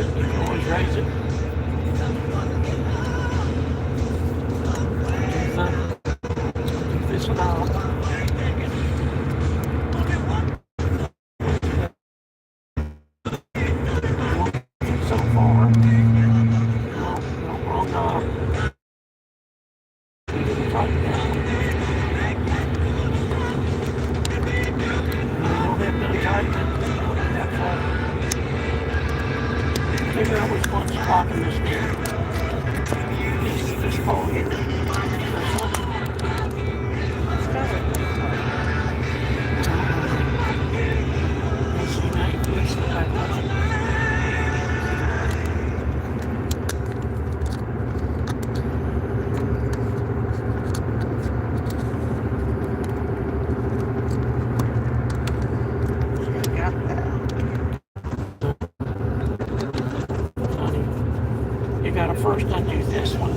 it. You can always raise it. Do this one out. So far. No, wrong knob. Tighten that one. A little bit to tighten it. That far. Figure out which one's locking this gear. This pole here. This one. Let's see, now you twist it back up. You gotta first undo this one.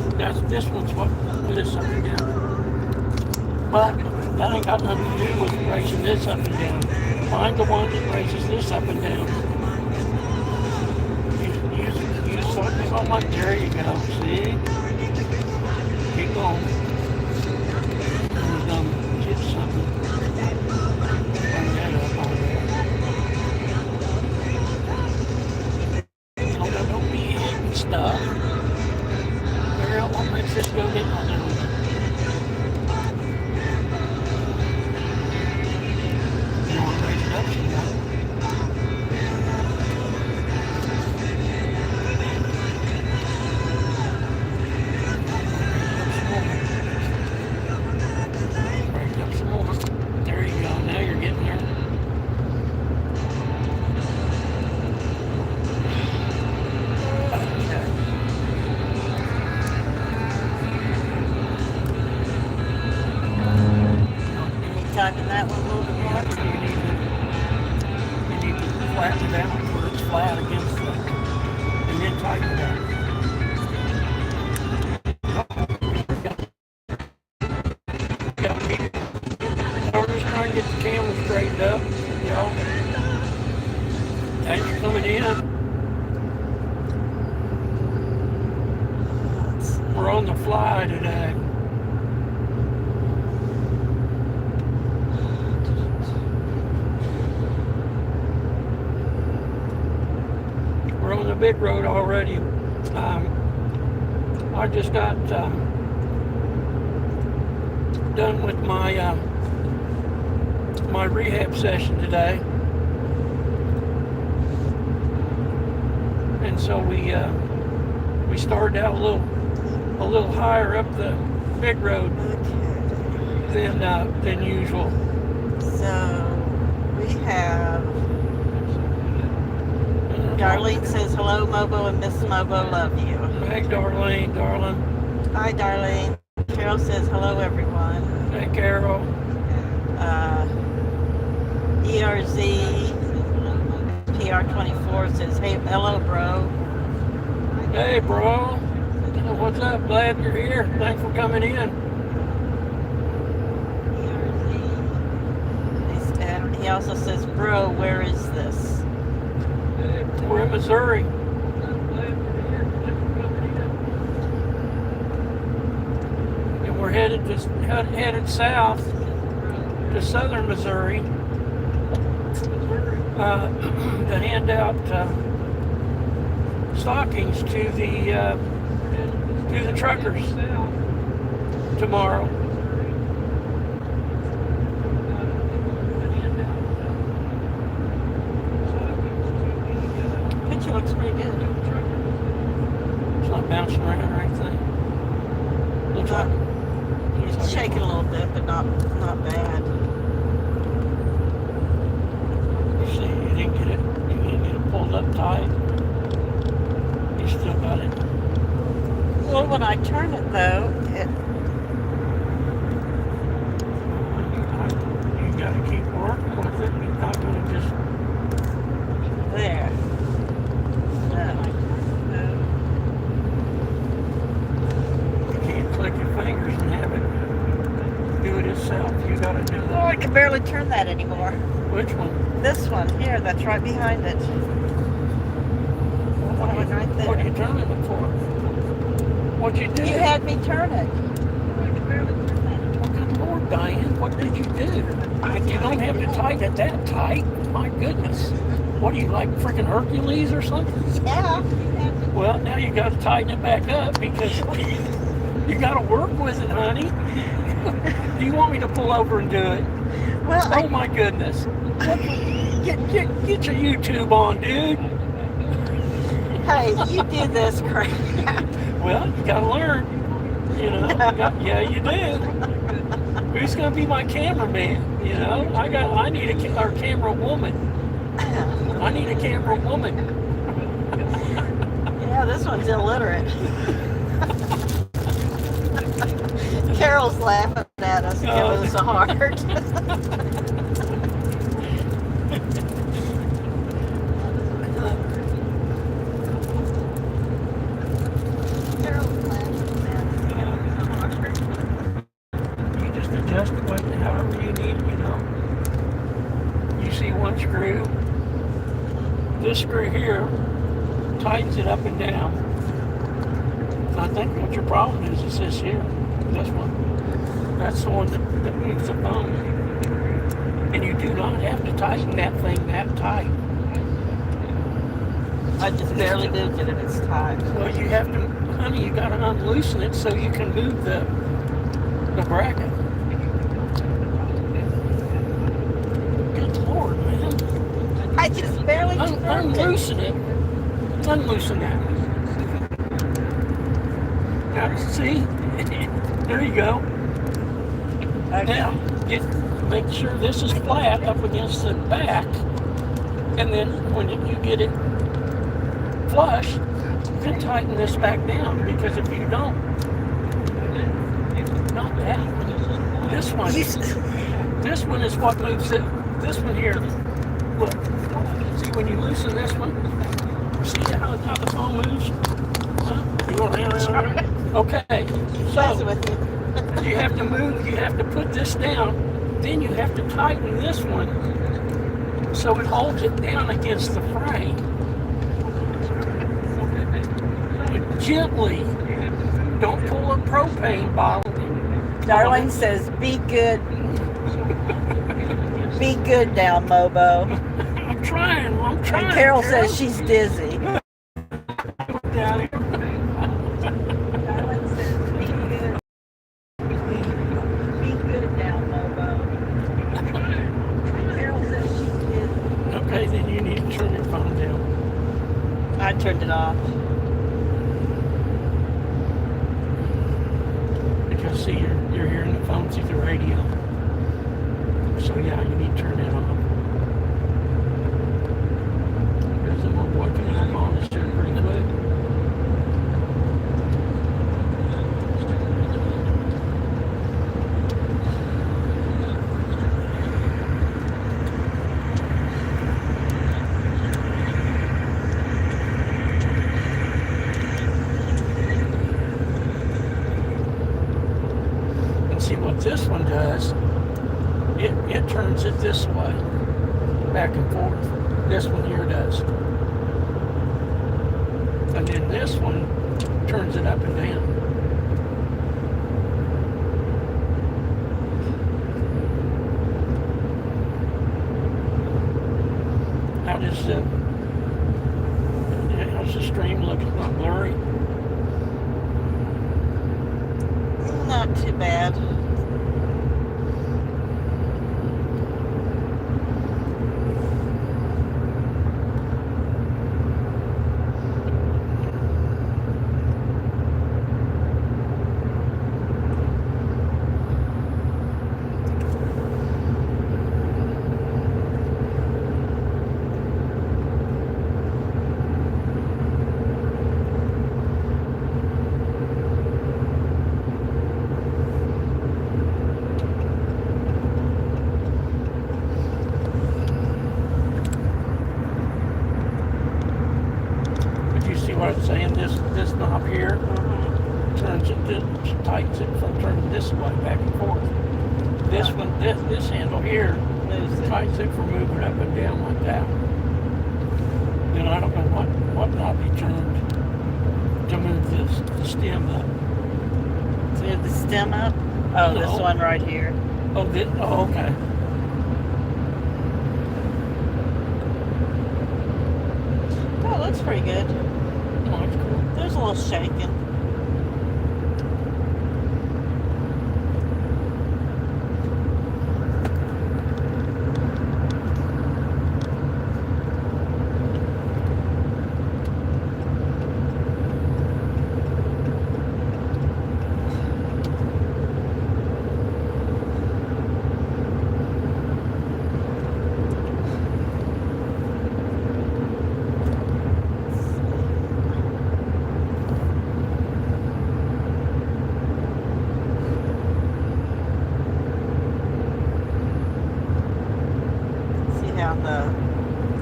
This one's what this up and down. But that ain't got nothing to do with raising this up and down. Find the one that raises this up and down. Use something like, there you go. See? Keep going. We're gonna get something. Bring that up on there. Don't be hitting stuff. Figure out what makes this go get on there. You want to raise it up, you got it. Raise it up some more. There you go. Now you're getting there. Tighten that one a little bit more. You need to flatten it out so it's flat against the, and then tighten it out. I'm just trying to get the camera straightened up, you know. Thanks for coming in. We're on the fly today. We're on the big road already. I just got done with my my rehab session today, and so we started out a little higher up the big road than usual. So we have Darlene says hello, Mobo, and Miss Mobo love you. Hey, Darlene, darling. Hi, Darlene. Carol says hello, everyone. Hey, Carol. ERZ PR24 says hey, hello, bro. Hey, bro. What's up? Glad you're here. Thanks for coming in. And he also says, bro, where is this? We're in Missouri. And we're headed south to southern Missouri to hand out stockings to the truckers tomorrow. Picture looks pretty good. It's not bouncing around or anything. Looks like It's shaking a little bit, but not bad. You see, you didn't get it pulled up tight. You still got it. Well, when I turn it though, You gotta keep working with it. You're not gonna just there. you can't click your fingers and have it do it itself. You gotta do Oh, that. I can barely turn that anymore. Which one? This one here, that's right behind it. Oh, you turning it for? What'd you do? You had me turn it. Oh, good Lord, Diane, what did you do? You don't have to tighten it that tight. My goodness. What are you, like freaking Hercules or something? Yeah. Well, now you got to tighten it back up because you got to work with it, honey. Do you want me to pull over and do it? Well, Oh my goodness. Get your YouTube on, dude. hey, you do this crap. Well, you got to learn. You know, yeah, you do. Who's going to be my cameraman? You know, I need a camera woman. I need a camera woman. Yeah, this one's illiterate. Carol's laughing at us, giving us a heart. You just adjust it however you need, you know. You see one screw. This screw here tightens it up and down. I think what your problem is this here. This one. That's the one that moves the phone. And you do not have to tighten that thing that tight. I just barely moved it and it's tight. Well, you have to, honey, you got to unloosen it so you can move the bracket. Good Lord, man. I just barely Unloosen it. Unloosen that. Now, see? There you go. Okay. Now, make sure this is flat up against the back, and then when you get it flush, you can tighten this back down, because if you don't, not that one, this one is what moves it. This one here, look, see when you loosen this one, see how the phone moves? You want to okay, so with you. you have to move, you have to put this down, then you have to tighten this one so it holds it down against the frame. Gently. Don't pull a propane bottle. Darlene says, be good. Be good now, Mobo. I'm trying. And Carol says she's dizzy. Down here. Darlene says, be good. Be good now, Mobo. Carol says she's dizzy. Okay, then you need to turn your phone down. I turned it off. Because see, you're hearing the phone through the radio. So yeah, you need to turn it off. There's a little boy coming up on us here pretty quick. See what this one does, it turns it this way, back and forth. This one here does. And then this one turns it up and down. How's the stream look? It's not blurry? Not too bad. What I'm saying, this knob here turns it, tightens it from turning this way back and forth. This one, this handle here tightens it from moving up and down like that. Then I don't know what knob you turned. to move the stem up. Move the stem up. Oh, No. this one right here. Oh, okay. Oh, looks pretty good. Oh, that's cool. There's a little shaking.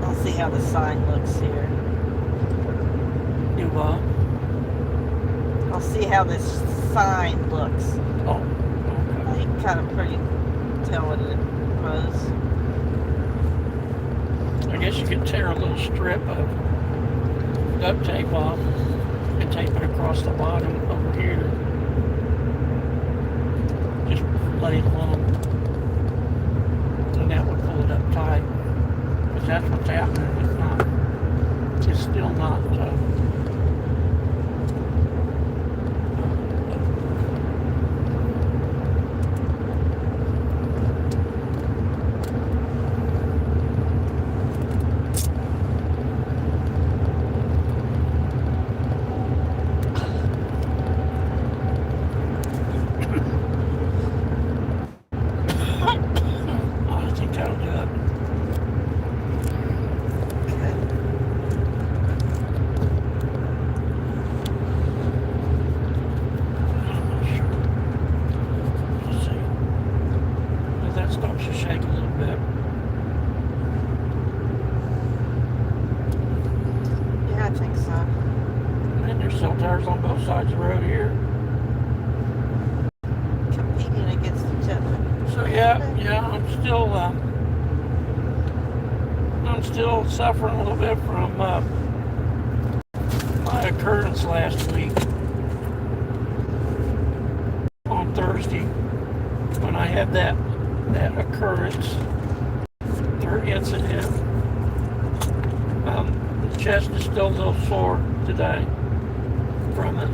I'll see how the sign looks here. You what? I'll see how this sign looks. Oh, I okay. can kind of pretty tell what it was. I guess you could tear a little strip of duct tape off and tape it across the bottom over here. Just lay it along. And that would pull it up tight. Because that's what's happening. It's still not. I think that'll do it. Okay. I'm not sure. Let's see. If that starts to shake a little bit. Yeah, I think so. And there's cell tires on both sides of the road here. Competing against each other. So yeah, I'm still suffering a little bit from my occurrence last week on Thursday when I had that occurrence, third incident. The chest is still a little sore today from it.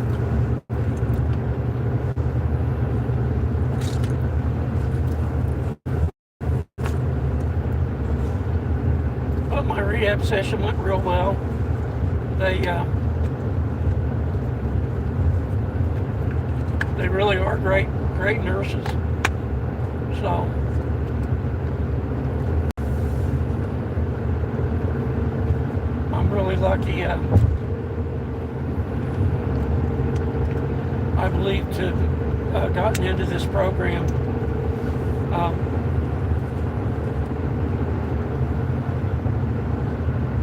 But my rehab session went real well. They really are great nurses. So I'm really lucky. I believe to have gotten into this program.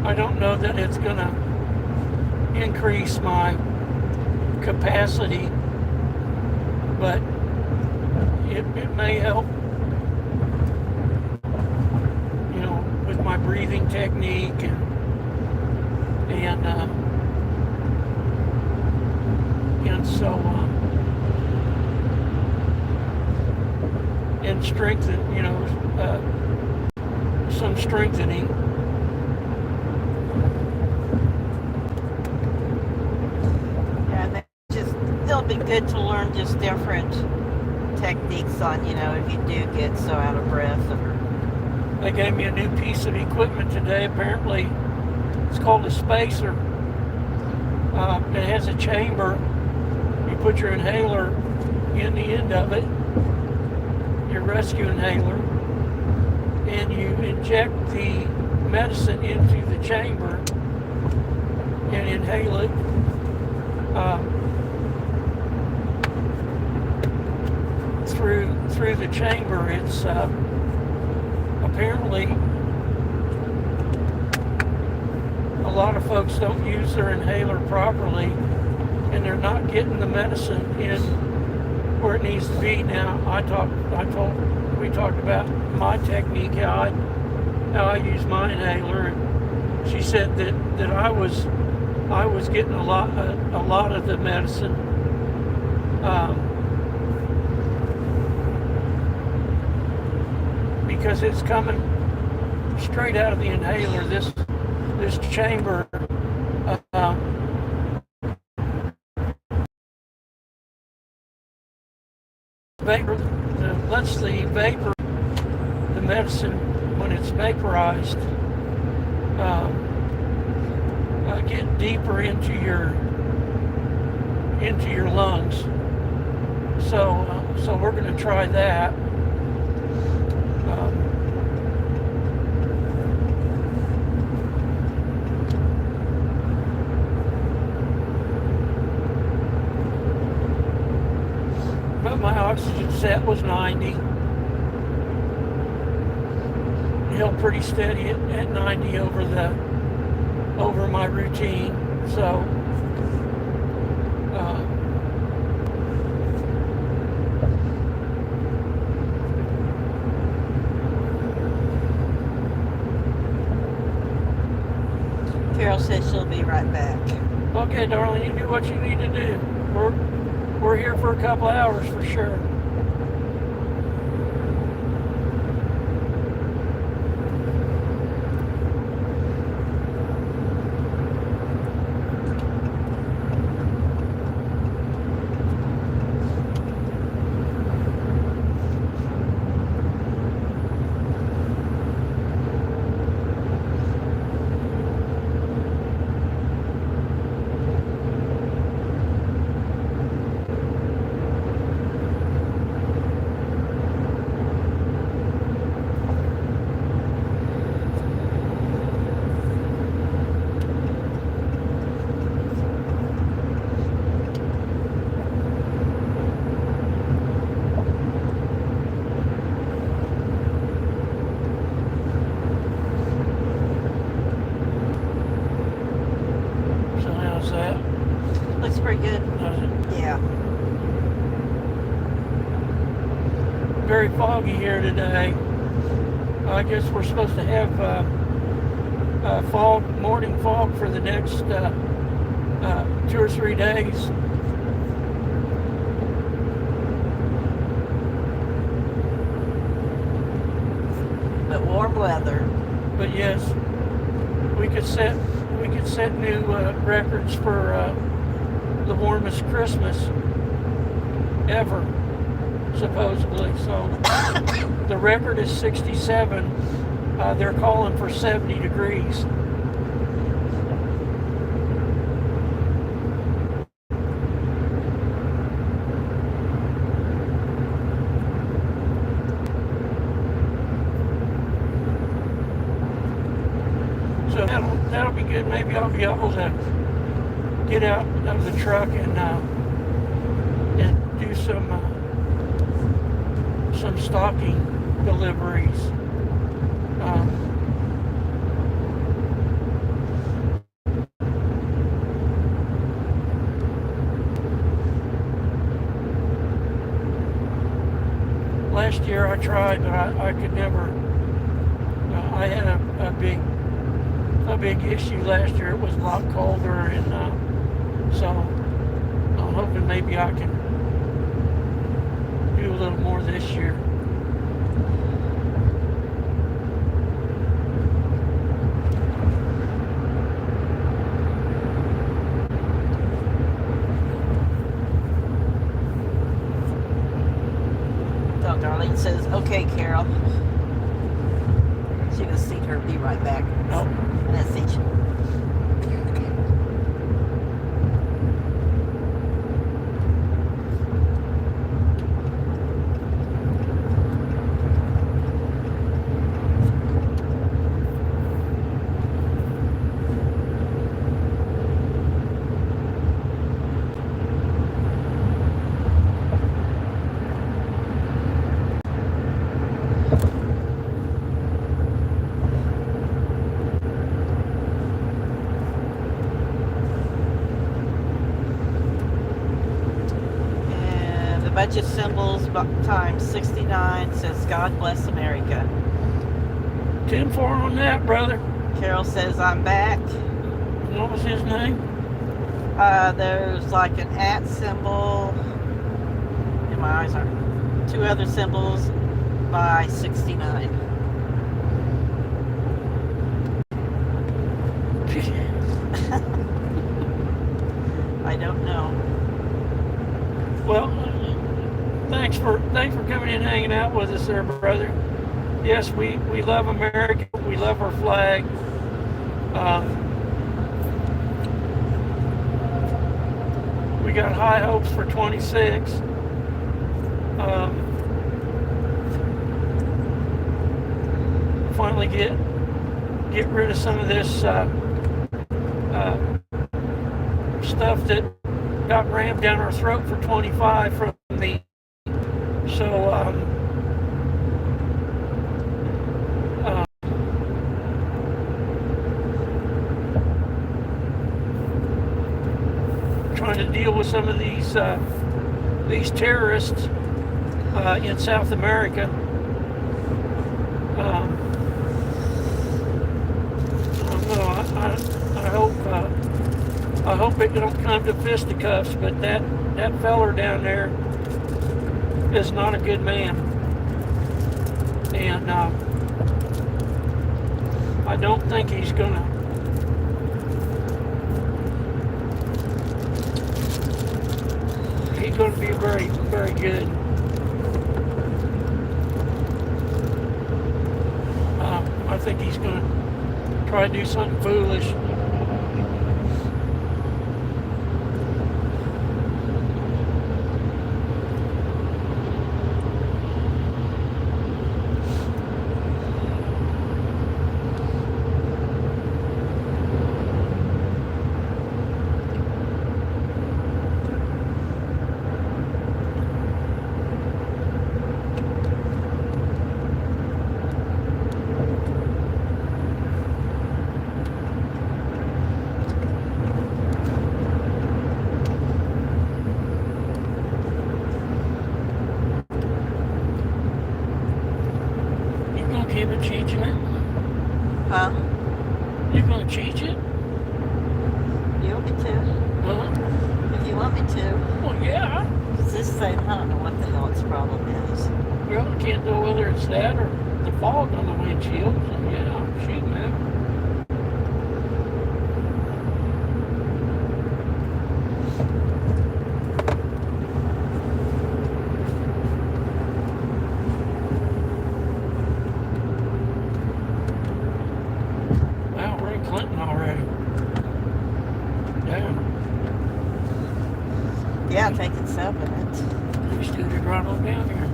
I don't know that it's going to increase my capacity, but it may help, with my breathing technique and so and strengthen, some strengthening. It'll be good to learn just different techniques on, if you do get so out of breath. They gave me a new piece of equipment today. Apparently, it's called a spacer. It has a chamber. You put your inhaler in the end of it, your rescue inhaler, and you inject the medicine into the chamber and inhale it. Through the chamber. It's apparently a lot of folks don't use their inhaler properly, and they're not getting the medicine in where it needs to be. Now, we talked about my technique, how I use my inhaler. And she said that I was I was getting a lot of the medicine. Because it's coming straight out of the inhaler. This chamber vapor lets the vapor, the medicine, when it's vaporized, get deeper into your lungs. So we're going to try that. But my oxygen set was 90. Held pretty steady at 90 over my routine. So Carol says she'll be right back. okay, darling, you do what you need to do. We're here for a couple hours for sure. So how's that? Looks pretty good. Does it? Yeah. Very foggy here today. I guess we're supposed to have morning fog for the next 2 or 3 days. But warm weather. But yes, we could set new records for the warmest Christmas ever, supposedly. So the record is 67. They're calling for 70 degrees. So that'll be good. Maybe I'll be able to get out of the truck and do some stocking deliveries. Last year I tried, but I could never. I had a big issue last year. It was a lot colder, and so I'm hoping maybe I can do a little more this year. So Darlene says, okay, Carol. She was seeing her be right back. Oh, Message. Budget symbols times 69 says, God bless America. 10-4 on that, brother. Carol says, I'm back. What was his name? There's like an at symbol. And my eyes are. Two other symbols by 69. I don't know. Well, thanks for coming in and hanging out with us there, brother. Yes, we love America. We love our flag. We got high hopes for 26. Finally get rid of some of this stuff that got rammed down our throat for 25 from me. So trying to deal with some of these terrorists in South America. I hope it don't come to fisticuffs, but that feller down there is not a good man, and I don't think he's gonna. He's gonna be very, very good. I think he's gonna try to do something foolish. Keep it teaching it? Huh? You're gonna teach it? You want me to? Huh? If you want me to. Well, yeah. It's this thing, I don't know what the hell its problem is. Well, I can't know whether it's that or the fog on the windshield. So, yeah, shoot, man. Clinton already. Damn. Yeah, taking 7 minutes. We scooted right on down here.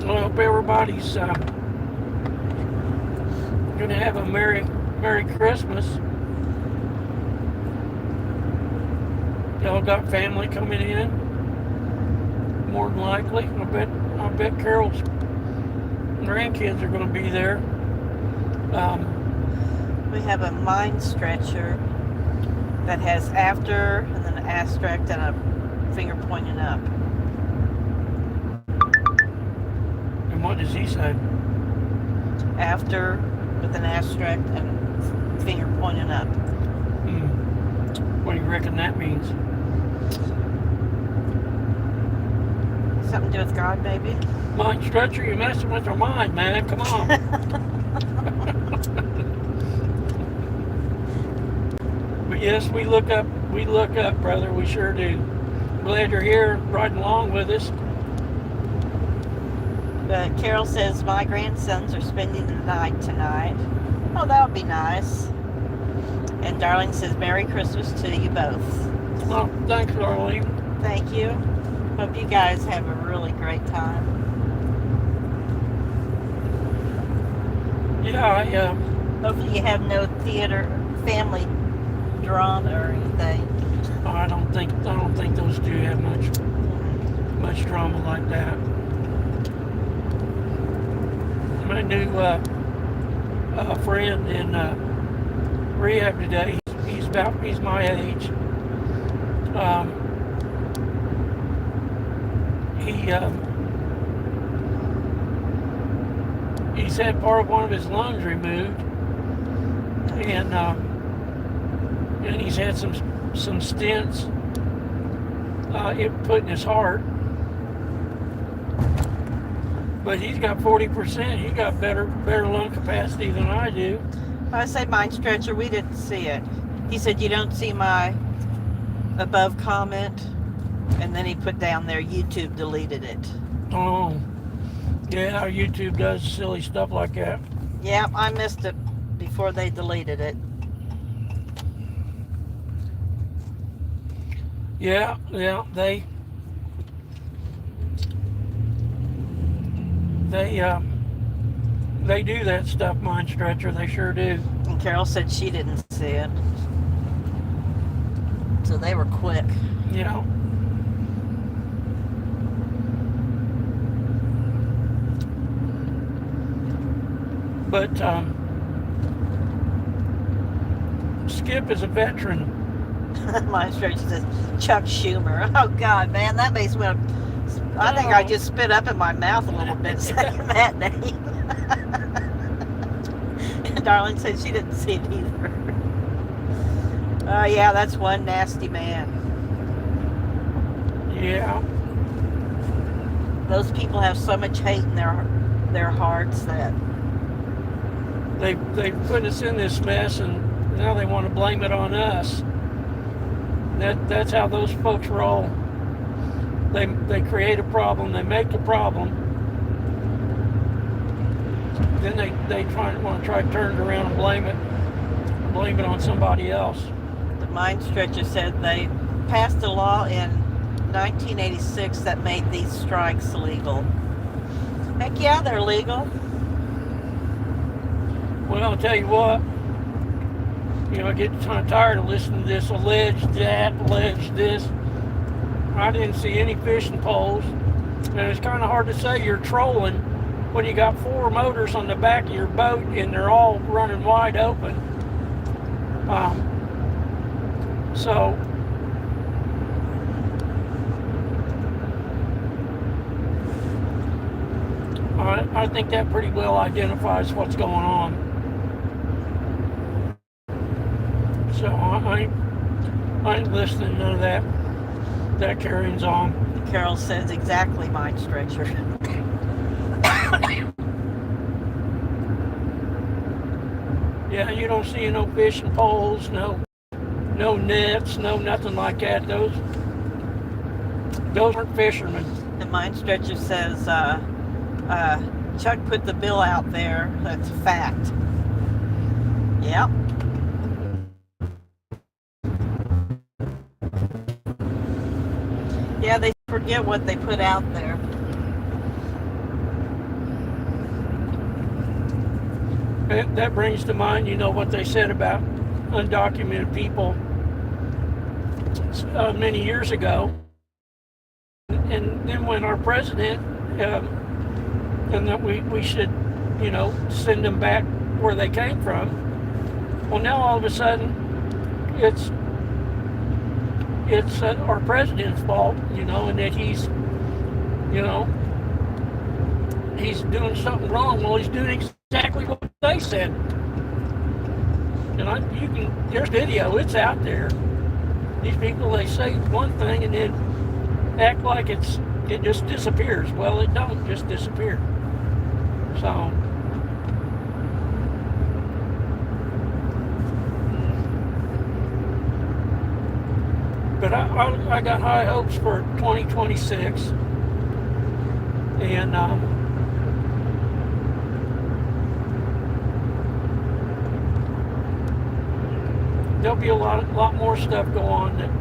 Well, I hope everybody's gonna have a Merry Christmas. Y'all got family coming in? More than likely. I bet Carol's grandkids are gonna be there. We have a mind stretcher that has after and then an asterisk and a finger pointing up. And what does he say? After with an asterisk and finger pointing up. What do you reckon that means? Something to do with God, maybe? Mind stretcher, you're messing with our mind, man. Come on. But yes, we look up, brother. We sure do. Glad you're here riding along with us. But Carol says my grandsons are spending the night tonight. Oh, that would be nice. And Darling says Merry Christmas to you both. Well, thanks, Darlene. Thank you. Hope you guys have a really great time. Yeah, Hopefully you have no theater family drama or anything. I don't think those two have much drama like that. My new friend in rehab today, he's he's my age. He's had part of one of his lungs removed, and he's had some stents put in his heart. But he's got 40%. He got better lung capacity than I do. I say Mind Stretcher, we didn't see it. He said, you don't see my above comment? And then he put down there, YouTube deleted it. Oh, yeah, YouTube does silly stuff like that. Yeah, I missed it before they deleted it. Yeah, they do that stuff, Mind Stretcher. They sure do. And Carol said she didn't see it. So they were quick. Yeah. But Skip is a veteran. Mind Stretcher says Chuck Schumer. Oh God, man, that makes me. I think I just spit up in my mouth a little bit saying that name. And Darling said she didn't see it either. Yeah, that's one nasty man. Yeah. Those people have so much hate in their hearts that they put us in this mess, and now they want to blame it on us. That's how those folks roll. They create a problem, they make the problem, then they want to try to turn it around and blame it on somebody else. The Mind Stretcher said they passed a law in 1986 that made these strikes legal. Heck yeah, they're legal. Well, I'll tell you what, I get kind of tired of listening to this alleged that, alleged this. I didn't see any fishing poles, and it's kind of hard to say you're trolling when you got 4 motors on the back of your boat and they're all running wide open. So I think that pretty well identifies what's going on. So I ain't listening to none of that. That carries on. Carol says exactly, Mind Stretcher. Yeah, you don't see no fishing poles, no nets, no nothing like that. Those aren't fishermen. The Mind Stretcher says Chuck put the bill out there. That's a fact. Yep. Yeah, they forget what they put out there. That brings to mind, what they said about undocumented people many years ago. And then when our president, and that we should, send them back where they came from. Well, now all of a sudden, it's our president's fault, and that he's doing something wrong. Well, he's doing exactly what they said. And there's video, it's out there. These people, they say one thing and then act like it just disappears. Well, it don't just disappear. So, but I got high hopes for 2026, and there'll be a lot more stuff go on that,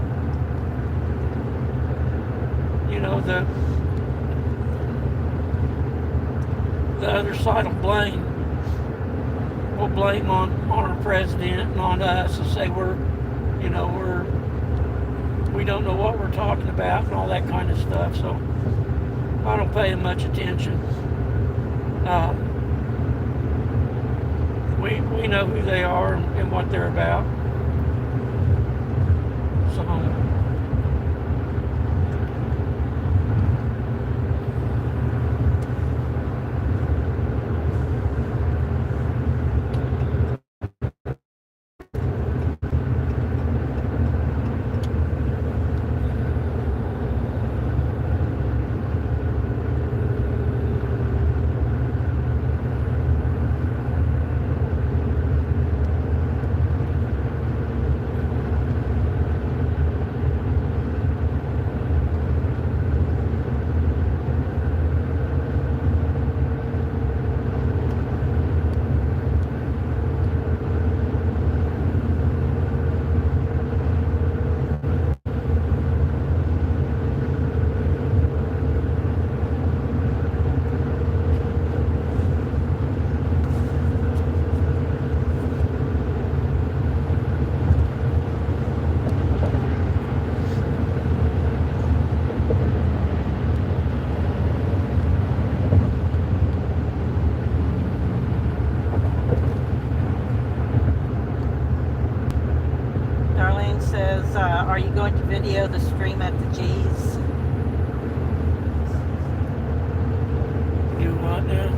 the other side will blame on our president and on us and say we don't know what we're talking about and all that kind of stuff. So I don't pay them much attention. We know who they are and what they're about. Are you going to video the stream at the G's? Do what now?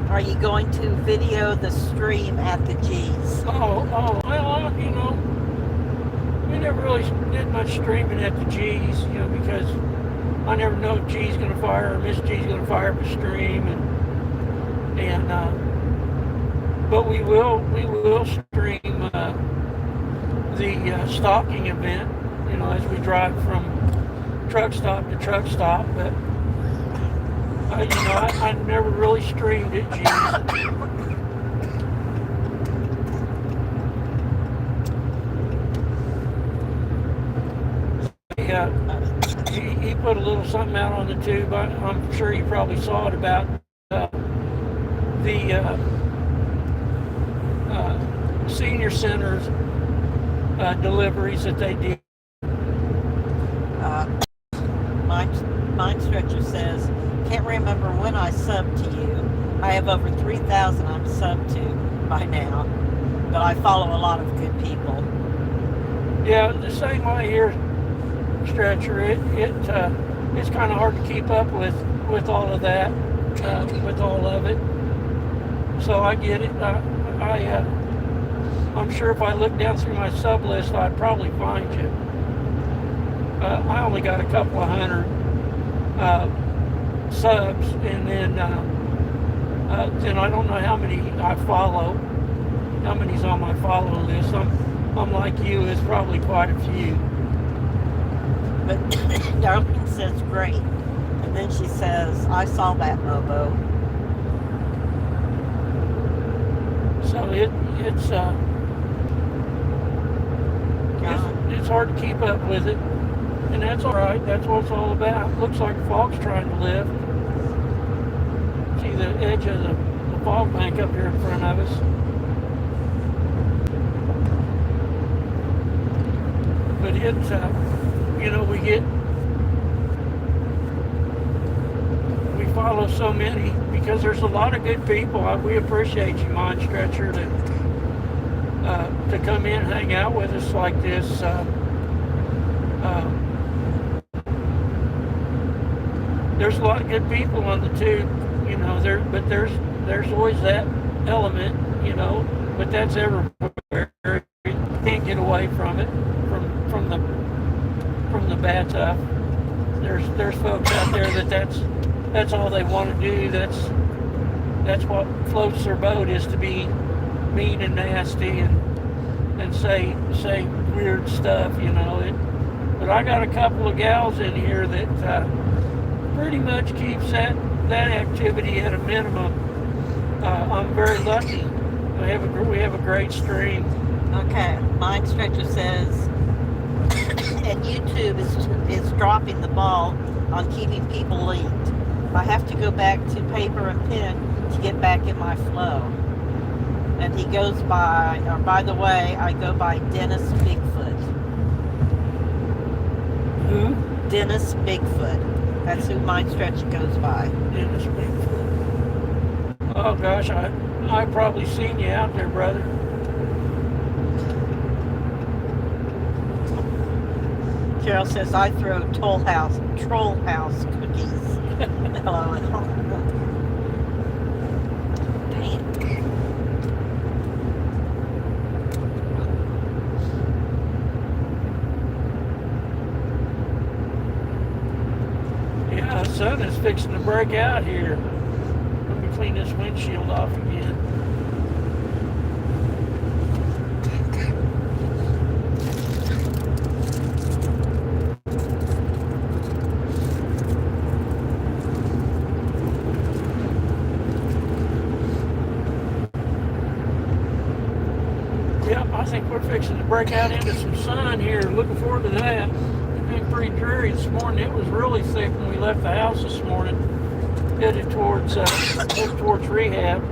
Are you going to video the stream at the G's? Well, you know, we never really did much streaming at the G's, you know, because I never know if G's going to fire or Miss G's going to fire up a stream, but we will stream the stocking event, you know, as we drive from truck stop to truck stop. But you know, I never really streamed at G's. He put a little something out on the tube. I'm sure you probably saw it about the senior centers deliveries that they did. Mind Stretcher says, can't remember when I subbed to you. I have over 3,000 I'm subbed to by now, but I follow a lot of good people. Yeah, the same way here, Stretcher. It's kind of hard to keep up with all of that, with all of it. So I get it. I'm sure if I look down through my sub list, I'd probably find you. I only got a couple of hundred subs, and then I don't know how many I follow, how many's on my follow list. I'm like you, it's probably quite a few. But Darlene says great, and then she says, I saw that mobo. So it's hard to keep up with it, and that's all right. That's what it's all about. Looks like the fog's trying to lift. See the edge of the fog bank up here in front of us. But it's you know, we follow so many because there's a lot of good people. We appreciate you, Mind Stretcher, to come in and hang out with us like this. There's a lot of good people on the tube, you know. But there's always that element, you know. But that's everywhere. You can't get away from it, from the bad stuff. There's folks out there that's all they want to do. That's what floats their boat, is to be mean and nasty and say weird stuff, you know. But I got a couple of gals in here that pretty much keeps that activity at a minimum. I'm very lucky. We have a great stream. Okay, Mind Stretcher says, and YouTube is dropping the ball on keeping people linked. I have to go back to paper and pen to get back in my flow. And he goes by the way, I go by Dennis Bigfoot. Who? Dennis Bigfoot. That's who Mind Stretcher goes by. Dennis Bigfoot. Oh gosh, I probably seen you out there, brother. Cheryl says, I throw troll house cookies. Hello. Damn. Yeah, the sun is fixing to break out here. Let me clean this windshield off again. I think we're fixing to break out into some sun here. Looking forward to that. It's been pretty dreary this morning. It was really thick when we left the house this morning, headed towards rehab.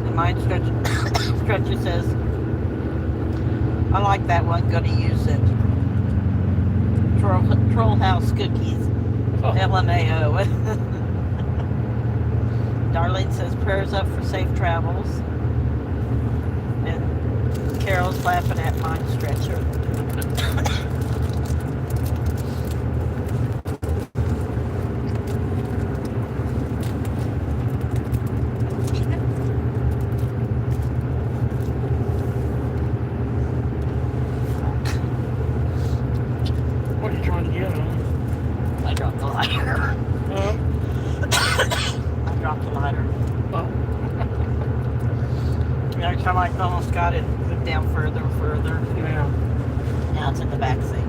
And Mind Stretcher says, I like that one, gonna use it. Troll house cookies. LMAO. Darlene says prayers up for safe travels. And Carol's laughing at Mind Stretcher. What are you trying to get on? I dropped the lighter. I dropped the lighter. Oh. Every time I almost got it, moved down further and further. Yeah. Now it's in the back seat.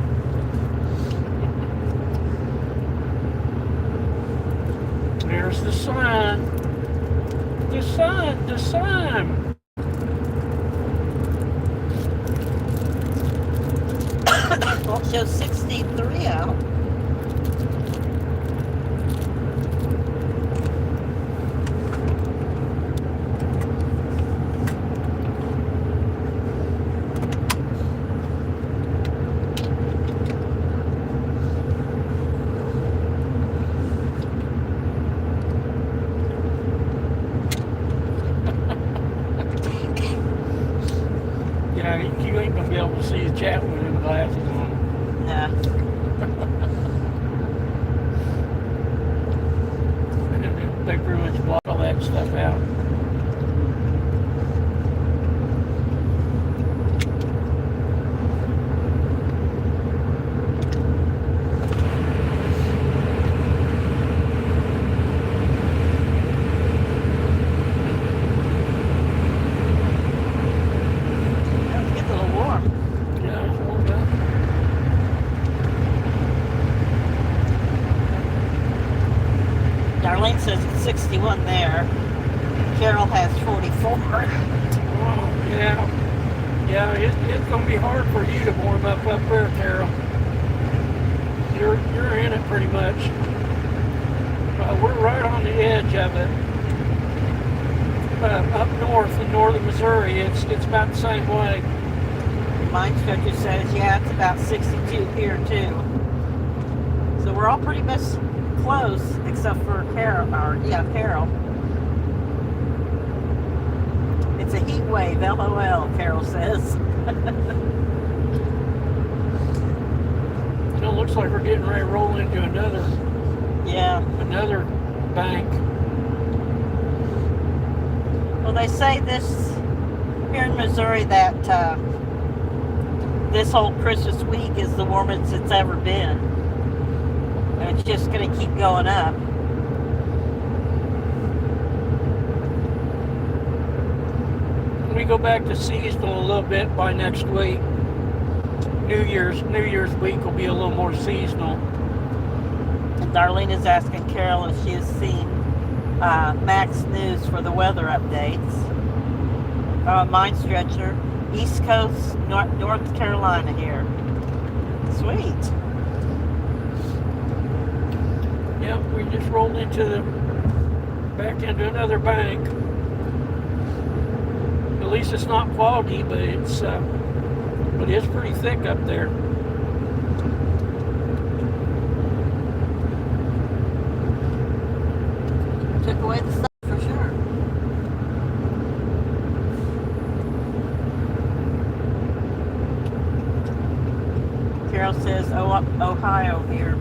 There's the sign. The sign. The sign. Well, it shows 63 out. Yeah, you ain't gonna be able to see the chat with them glasses on. Nah. They pretty much block all that stuff out. It's getting a little warm. Yeah, it's warmed up. Darlene says it's 61 there. Carol has 44. Oh, yeah. Yeah, it's gonna be hard for you to warm up there, Carol. You're in it pretty much. We're right on the edge of it. Up north in northern Missouri, it's about the same way. Mind Stretcher says, yeah, it's about 62 here too. So we're all pretty much close, except for Carol. Carol. It's a heat wave, LOL, Carol says. It looks like we're getting ready to roll into another bank. Well, they say this here in Missouri that this whole Christmas week is the warmest it's ever been. And it's just going to keep going up. We go back to seasonal a little bit by next week. New Year's week will be a little more seasonal. And Darlene is asking Carol if she has seen Max News for the weather updates. Mind Stretcher, East Coast, North Carolina here. Sweet. Yep, we just rolled back into another bank. At least it's not foggy, but it's pretty thick up there. Took away the sun for sure. Carol says, oh, up Ohio here,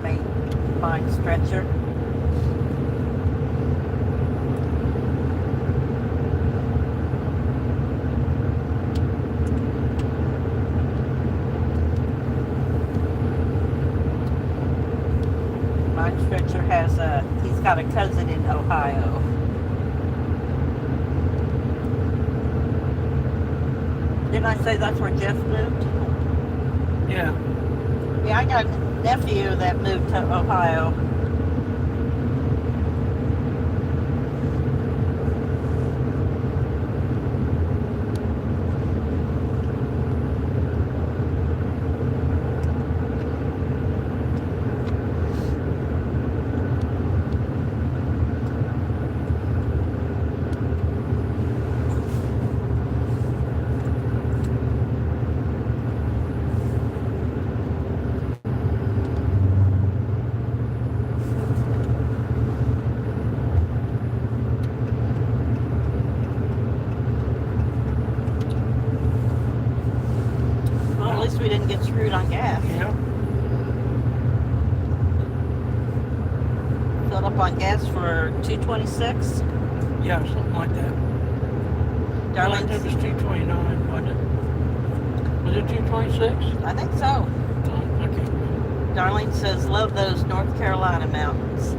Mind Stretcher. Mind Stretcher he's got a cousin in Ohio. Didn't I say that's where Jeff moved? Yeah. Yeah, I got a nephew that moved to Ohio. on gas. Yeah. Filled up on gas for $2.26. Yeah, something like that. Well, I think it was Darlene's, $2.29, wasn't it? Was it $2.26? I think so. Oh, I can't remember. Darlene says, love those North Carolina mountains.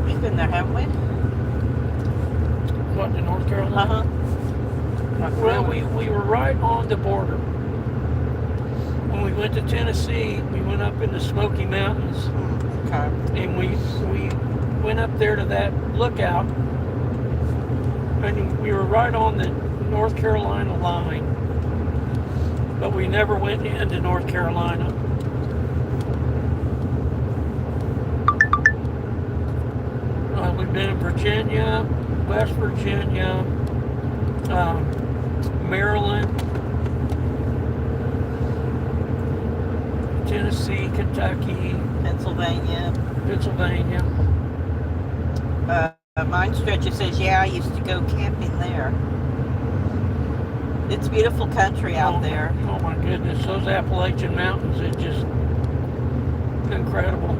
We've been there, haven't we? What, to North Carolina? Uh-huh. Well, we were right on the border. When we went to Tennessee, we went up in the Smoky Mountains, Okay. and we went up there to that lookout, and we were right on the North Carolina line, but we never went into North Carolina. We've been in Virginia, West Virginia, Maryland, Tennessee, Kentucky, Pennsylvania. Pennsylvania. Mine stretcher says, yeah, I used to go camping there. It's beautiful country out there. Oh my goodness, those Appalachian Mountains, it's just incredible.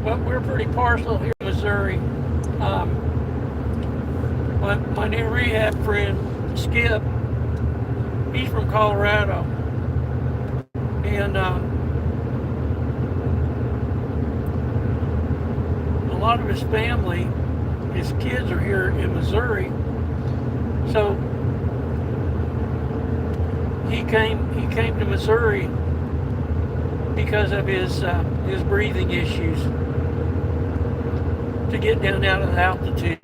But we're pretty partial here in Missouri. My new rehab friend, Skip, he's from Colorado. And a lot of his family, his kids are here in Missouri. So he came to Missouri because of his breathing issues, to get down out of the altitude.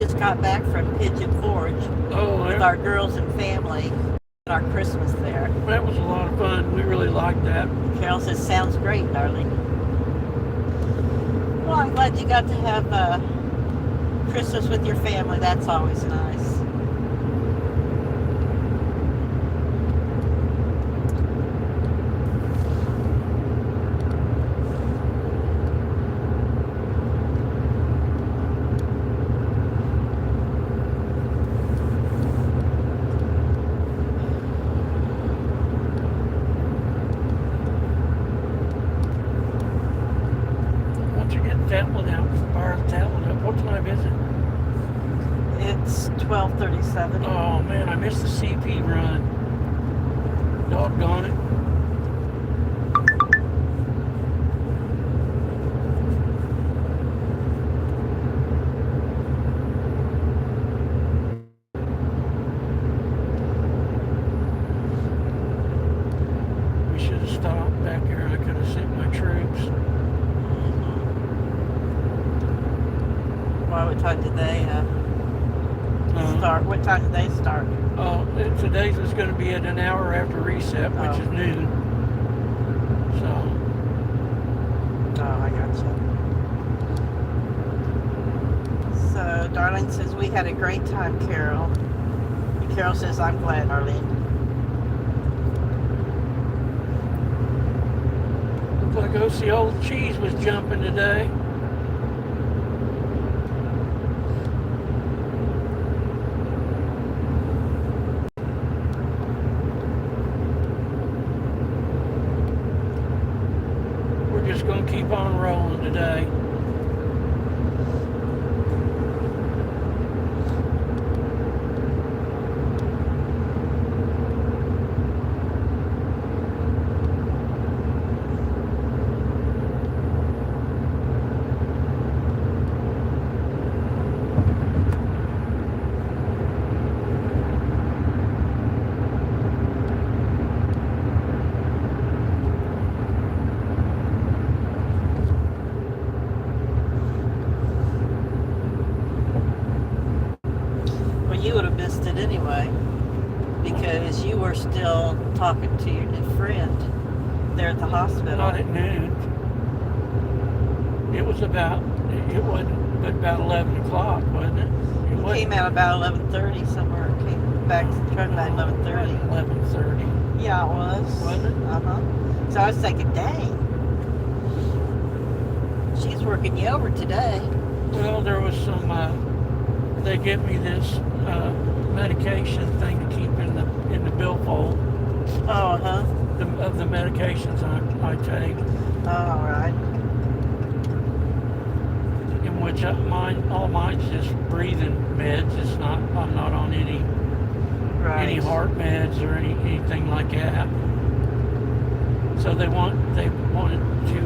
Just got back from Pigeon Forge Oh, with our girls and family and our Christmas there. that was a lot of fun. We really liked that. Carol says, sounds great, darling. Well, I'm glad you got to have Christmas with your family. That's always nice. Once you get the tablet out, fire the tablet up. What time is it? It's 12:37. Oh man, I missed the CP run. Doggone it. We should have stopped back here. I could have sent my troops. Well, what time did they start? What time did they start? Today's was going to be at an hour after reset, which is noon. So, Oh, I gotcha. So, Darlene says, we had a great time, Carol. And Carol says, I'm glad, Arlene. looked like OC Old Cheese was jumping today. We're just going to keep on rolling today. anyway, because you were still talking to your new friend there at the hospital. Not at noon. It wasn't but about 11 o'clock, wasn't it? You came out about 11:30 somewhere. Came back to the truck about 11:30. 11:30. Yeah, it was. Was it? Uh-huh. So I was thinking, dang, she's working you over today. Well, there was some, they give me this medication thing to keep in the billfold Oh, huh. of the medications I take, Oh, all right. in which all mine's just breathing meds. It's not, I'm not on any Right. heart meds or anything like that. So they wanted to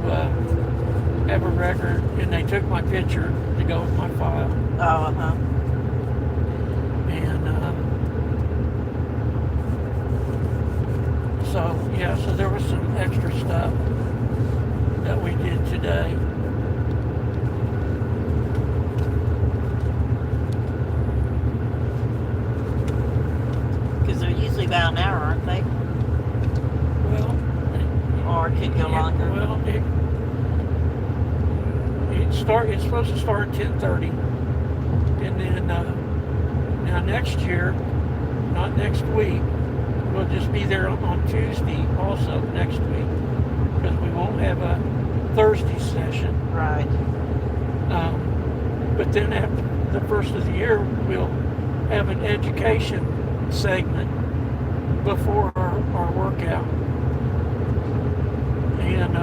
have a record, and they took my picture to go with my file. Oh, uh-huh. And so there was some extra stuff that we did today. Because they're usually about an hour, aren't they? Well, Or it could go longer. Well, it's supposed to start at 10:30, and then now next year, not next week, we'll just be there on Tuesday also next week, because we won't have a Thursday session. Right. But then after the first of the year, we'll have an education segment before our workout. And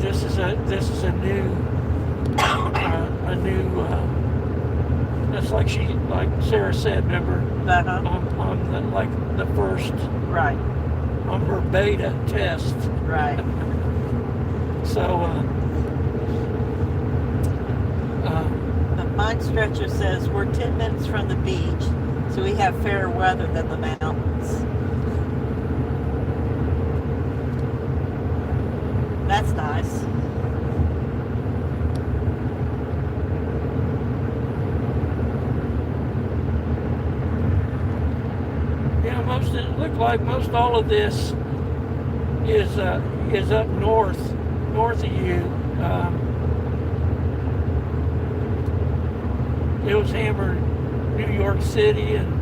this is a new that's like Sarah said, remember, Uh-huh. on the first, Right. on her beta test. Right. So The mind stretcher says we're 10 minutes from the beach, so we have fairer weather than the mountains. That's nice. yeah, it looked like most all of this is up north of you. It was hammered New York City and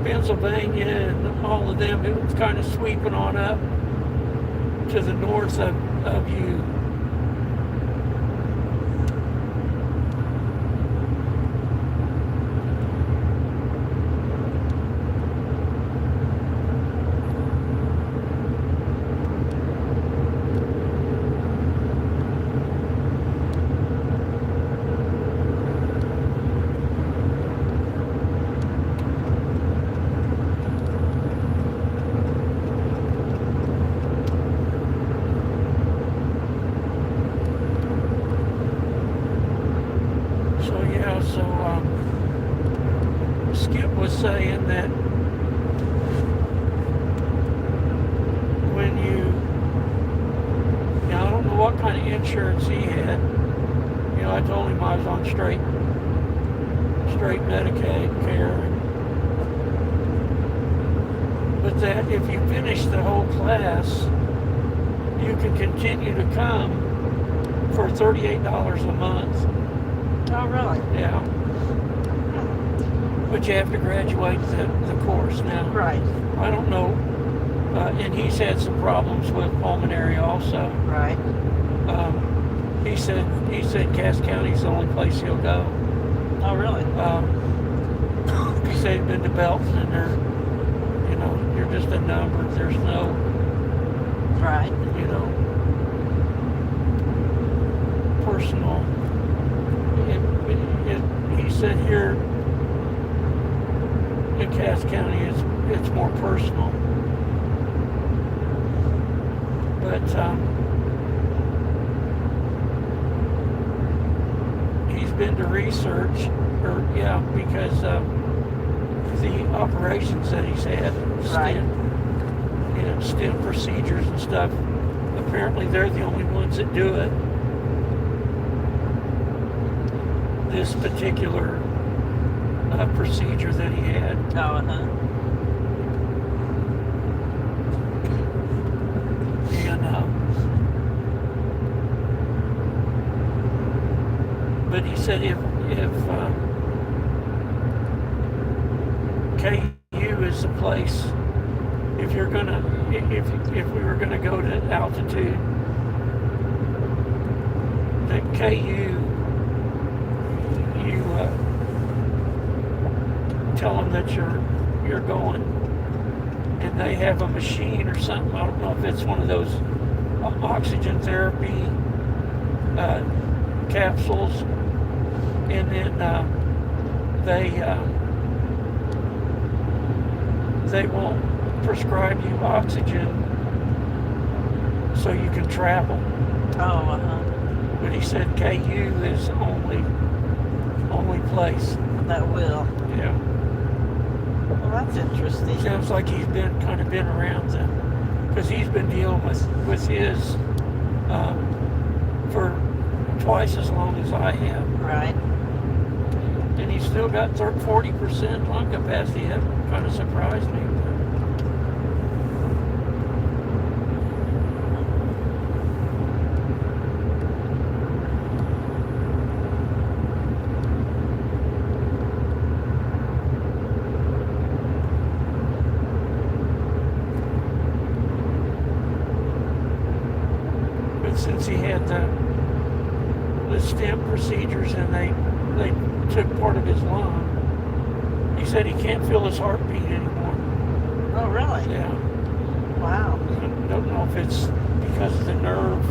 Pennsylvania and all of them. It was kind of sweeping on up to the north of you. Skip was saying that when now I don't know what kind of insurance he had. I told him I was on straight Medicaid care. But that if you finish the whole class, you can continue to come for $38 a month. Oh, really? Yeah. But you have to graduate the course now. Right. I don't know. And he's had some problems with pulmonary also. Right. He said Cass County's the only place he'll go. Oh, really? He said he's been to Belton and you're just a number. There's no, Right. Personal. He said here in Cass County it's more personal. But he's been to research, because the operations that he's had, stent procedures and stuff. Apparently, they're the only ones that do it. this particular procedure that he had. Oh, uh-huh. And but he said if KU is the place, if you're gonna if we were gonna go to altitude, that KU, you tell them that you're going, and they have a machine or something. I don't know if it's one of those oxygen therapy capsules, and then they won't prescribe you oxygen so you can travel. Oh, uh-huh. But he said KU is only place. That will. Yeah. Well, that's interesting. Sounds like he's been around them, because he's been dealing with his for twice as long as I have. Right. And he's still got 40% lung capacity. That kind of surprised me. But since he had the stent procedures and they took part of his lung, he said he can't feel his heartbeat anymore. Oh, really? Yeah. Wow. I don't know if it's because of the nerve,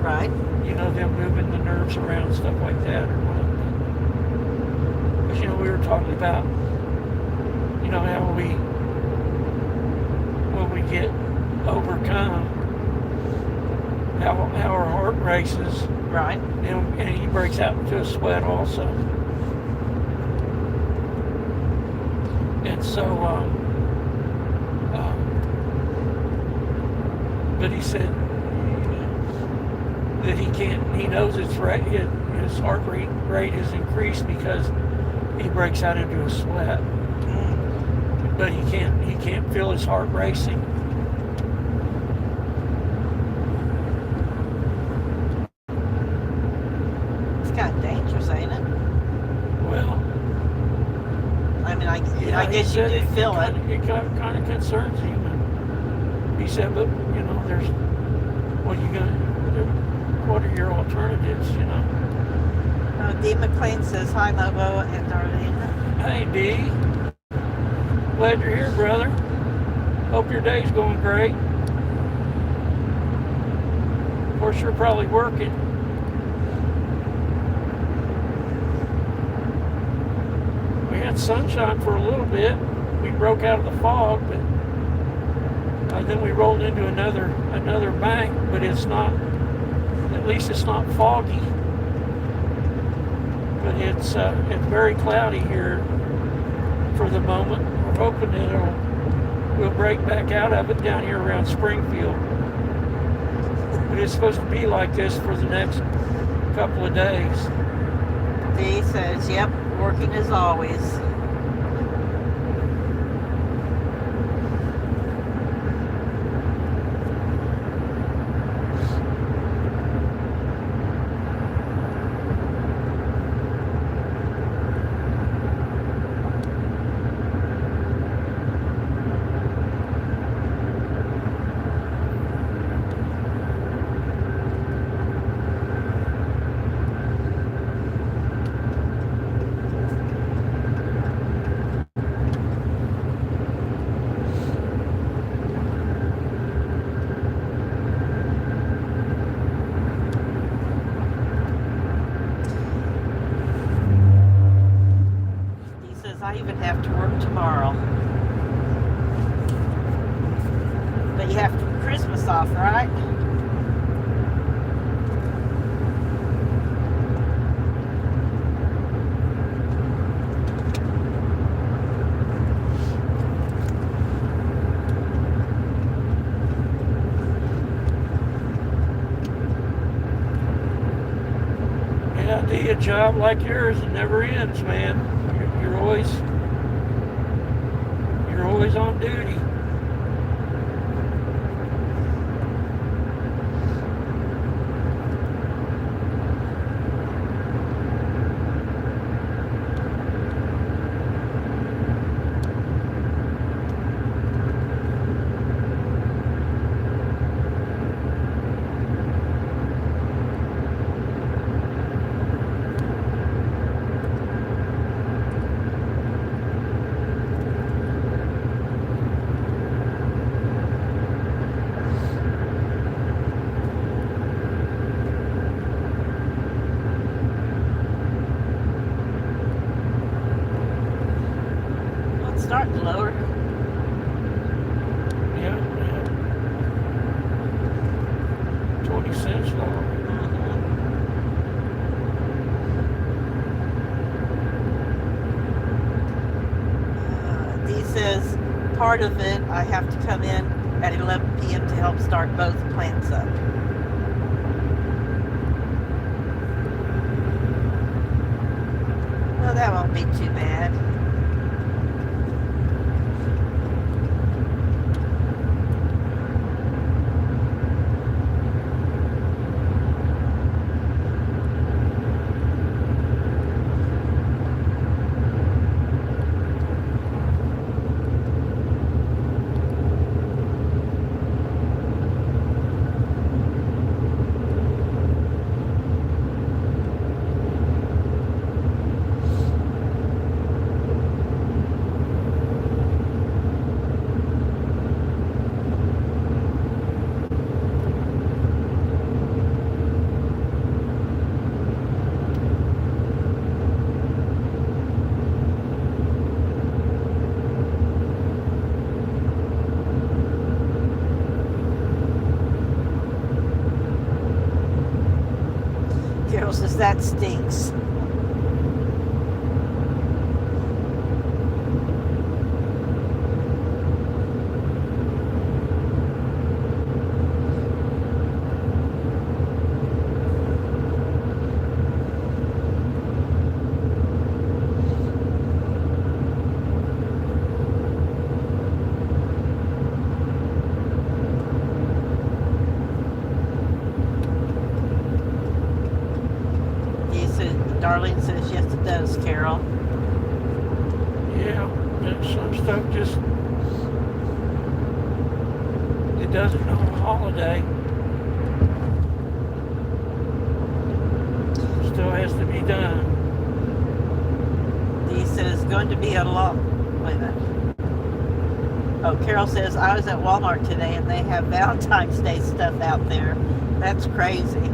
Right. you know, them moving the nerves around, stuff like that, or what. Because, you know, we were talking about, you know, how when we get overcome, how our heart races, Right. and he breaks out into a sweat also. And so, but he said that he knows his heart rate is increased because he breaks out into a sweat. But he can't feel his heart racing. It's kind of dangerous, ain't it? Well, I mean, I yeah, he guess you said do feel it. It kind of concerns him. And he said, but you know, what are your alternatives? You know. Dee McLean says, hi, Mobo and Darlene. Hey, Dee. Glad you're here, brother. Hope your day's going great. Of course, you're probably working. We had sunshine for a little bit. We broke out of the fog, but then we rolled into another bank. But it's not. At least it's not foggy. But it's very cloudy here for the moment. We're hoping that we'll break back out of it down here around Springfield. But it's supposed to be like this for the next couple of days. Dee says, yep, working as always. I even have to work tomorrow. But you have Christmas off, right? Yeah, a job like yours, it never ends, man. You're always on duty. Well, it's starting to lower. Yeah, yeah. 20 cents lower. Dee says part of it I have to come in at 11 p.m. to help start both plants up. Well, that won't be too bad. Carol says that stinks. Darlene says, yes, it does, Carol. Yeah, some stuff just, it doesn't on a holiday. Still has to be done. Dee says, going to be a lot. Wait a minute. Oh, Carol says, I was at Walmart today and they have Valentine's Day stuff out there. That's crazy.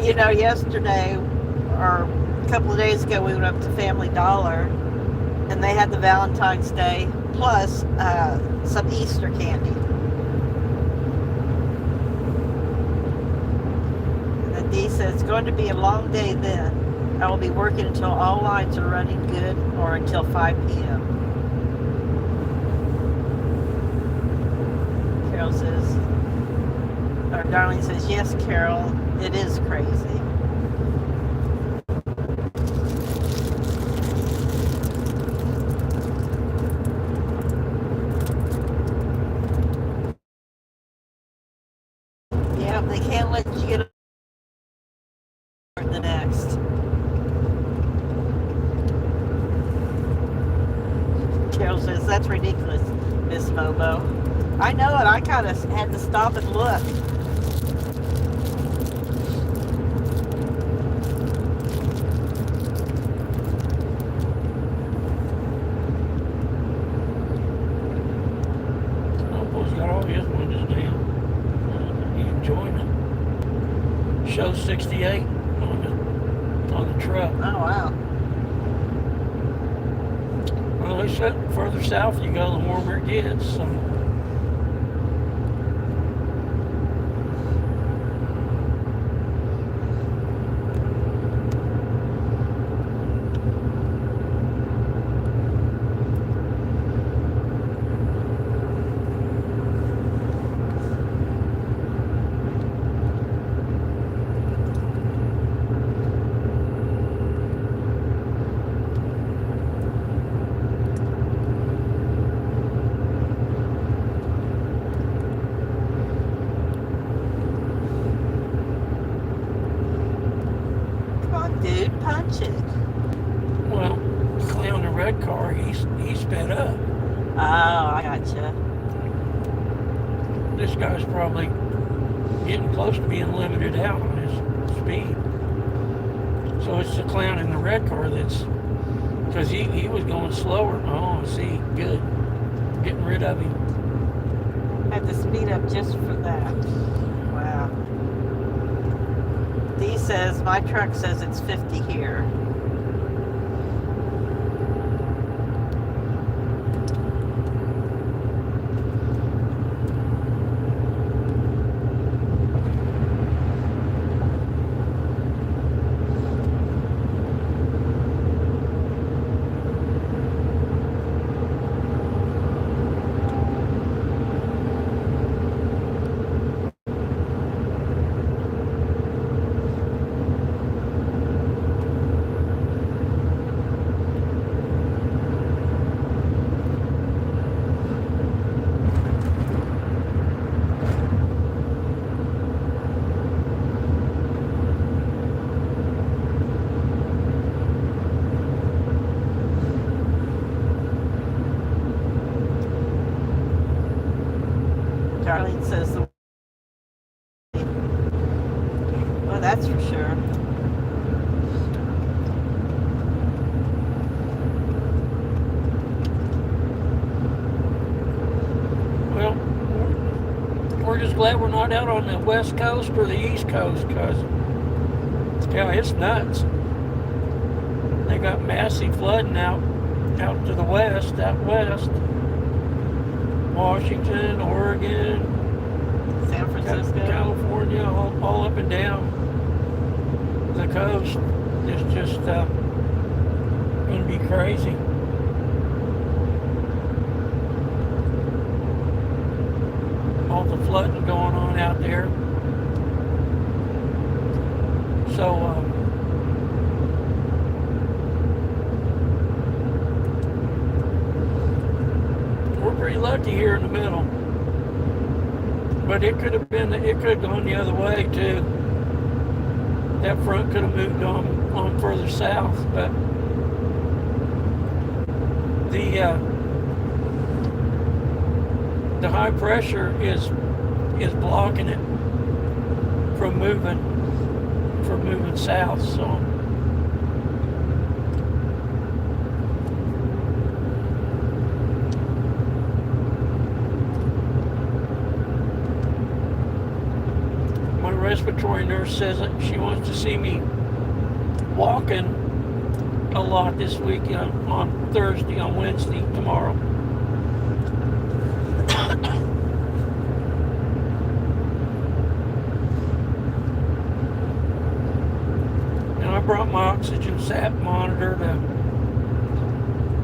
You know, yesterday or a couple of days ago, we went up to Family Dollar and they had the Valentine's Day plus some Easter candy. And then Dee says, it's going to be a long day then. I will be working until all lines are running good or until 5 p.m. Carol says, or Darlene says, yes, Carol, it is crazy. Yeah, they can't let you get the next. Carol says, that's ridiculous, Miss Mobo. I know it. I kind of had to stop and look. Snowball's got all his windows down. He's enjoying it. Show 68 on the truck. Oh, wow. Well, they said further south you go, the warmer it gets. So. dude, punch it. Well, the clown in the red car, he sped up. Oh, I gotcha. This guy's probably getting close to being limited out on his speed. So it's the clown in the red car that's, because he was going slower. Oh, see, good. Getting rid of him. Had to speed up just for that. Wow. D says, my truck says it's 50 here. Darlene says the. Well, that's for sure. Well, we're just glad we're not out on the west coast or the east coast, because, yeah, it's nuts. They got massive flooding out to the west, out west. Washington, Oregon, San Francisco, California, all up and down the coast. It's just going to be crazy. All the flooding going on out there. So, we're pretty lucky here in the middle. But it could have gone the other way too. That front could have moved on further south, but the high pressure is blocking it from moving south. So my respiratory nurse says that she wants to see me walking a lot this week on Thursday, on Wednesday, tomorrow. And I brought my oxygen sat monitor to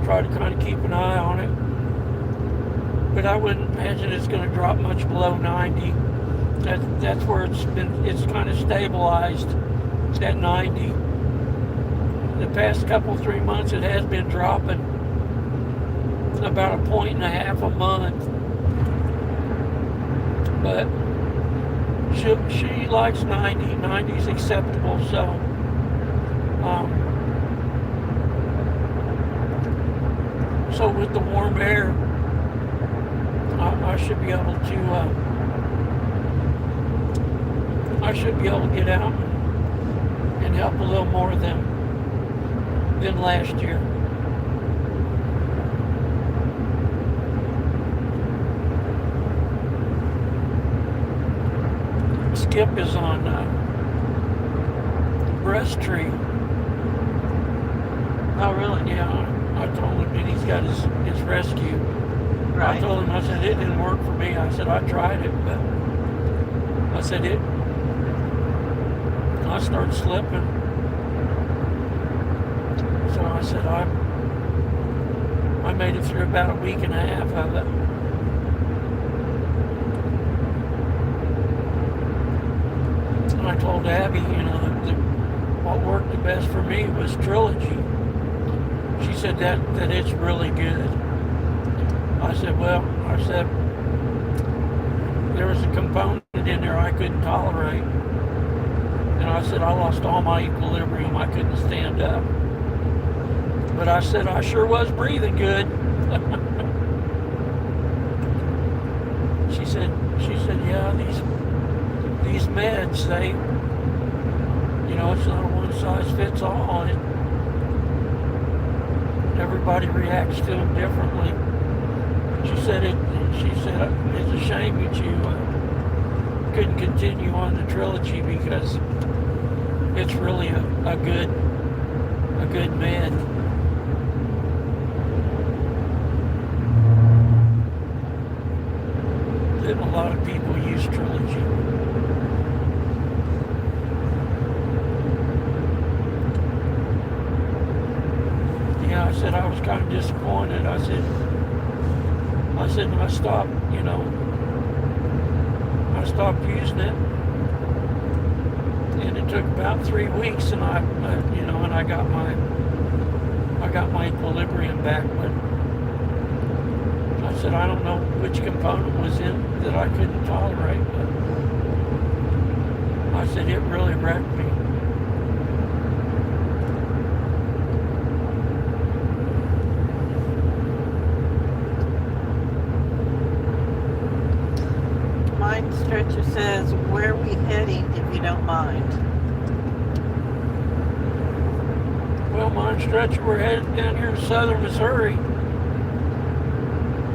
try to kind of keep an eye on it. But I wouldn't imagine it's going to drop much below 90. That's where it's kind of stabilized at 90. The past 3 months it has been dropping about 1.5 points a month. But she likes 90. 90 is acceptable, so so with the warm air I should be able to get out and help a little more than last year. Skip is on Breast Tree. Oh, really? Yeah, I told him that he's got his rescue. Right. I told him, I said, it didn't work for me. I said, I tried it, but I said, I started slipping. So I said, I made it through about 1.5 weeks of it. And I told Abby, what worked the best for me was Trilogy. She said that it's really good. I said, there was a component in there I couldn't tolerate. And I said, I lost all my equilibrium. I couldn't stand up. But I said, I sure was breathing good. She said, yeah, these meds, they, it's not a one size fits all on it. Everybody reacts to them differently. She said it's a shame that you couldn't continue on the trilogy because it's really a good med. That a lot of people use trilogy. Yeah, I said I was kind of disappointed. I said I stopped, I stopped using it, and it took about 3 weeks, and I got my equilibrium back. But I said I don't know which component was in that I couldn't tolerate, but I said it really wrecked me. Mind Stretcher says, where are we heading if you don't mind? Well, Mind Stretcher, we're headed down here to southern Missouri,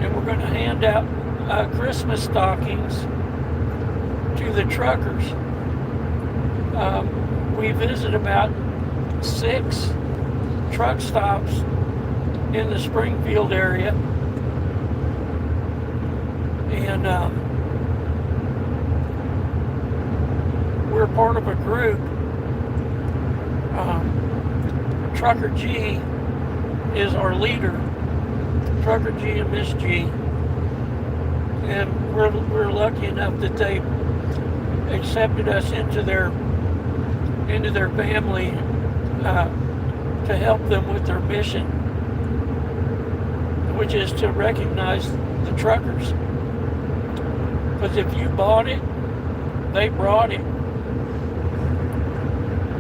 and we're going to hand out Christmas stockings to the truckers. We visit about 6 truck stops in the Springfield area, and we're part of a group. Trucker G is our leader, Trucker G and Miss G, and we're lucky enough that they accepted us into their family to help them with their mission, which is to recognize the truckers. Because if you bought it, they brought it.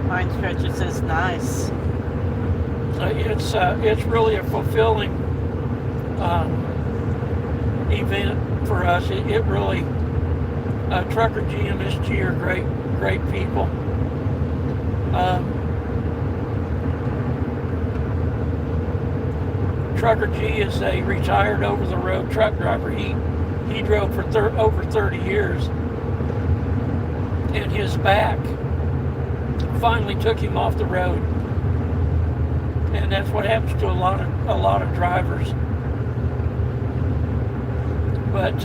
Mind Stretcher says, nice. It's really a fulfilling event for us. It really, Trucker G and Miss G are great people. Trucker G is a retired over-the-road truck driver. He drove for over 30 years, and his back finally took him off the road. And that's what happens to a lot of drivers. But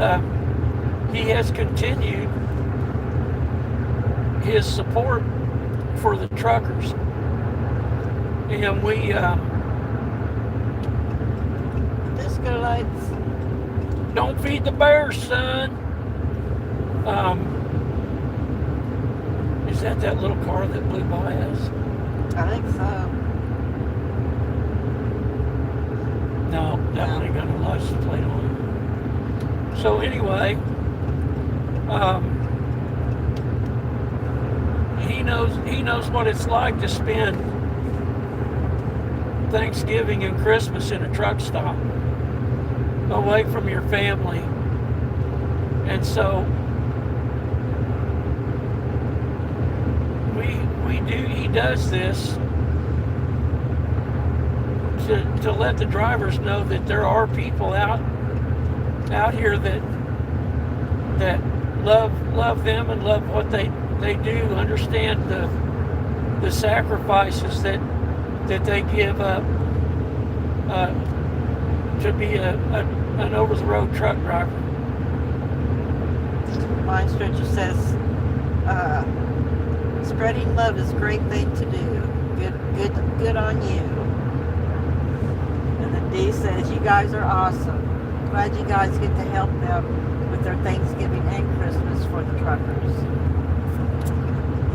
he has continued his support for the truckers, and we disco lights. Don't feed the bears, son. Is that little car that blew by us? I think so. No, that one ain't got no license plate on it. So anyway, he knows what it's like to spend Thanksgiving and Christmas in a truck stop, away from your family. And so he does this to let the drivers know that there are people out here that love them and love what they do, understand the sacrifices that they give up to be an over-the-road truck driver. Mind Stretcher says, spreading love is a great thing to do. Good on you. And then D says, you guys are awesome. Glad you guys get to help them with their Thanksgiving and Christmas for the truckers.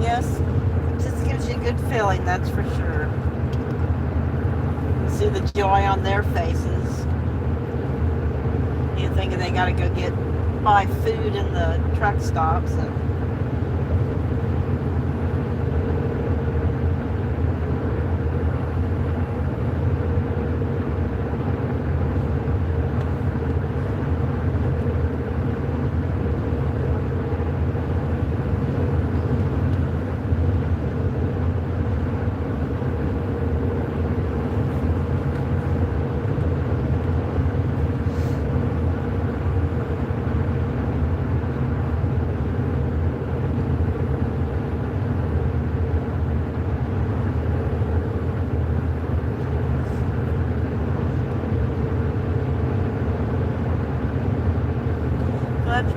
Yes, just gives you a good feeling, that's for sure. See the joy on their faces. You're thinking they gotta go buy food in the truck stops, and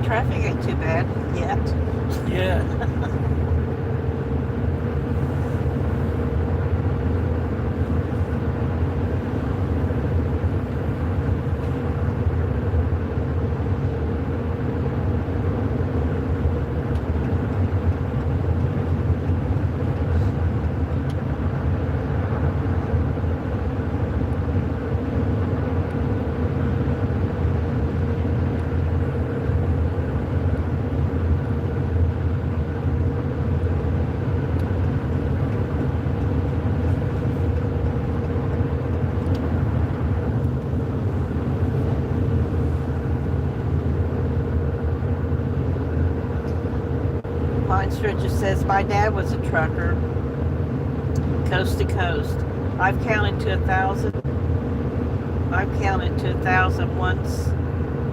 traffic ain't too bad yet. Yeah. Mine Stretcher says, my dad was a trucker, coast to coast. I've counted to 1,000. I've counted to 1,000 once,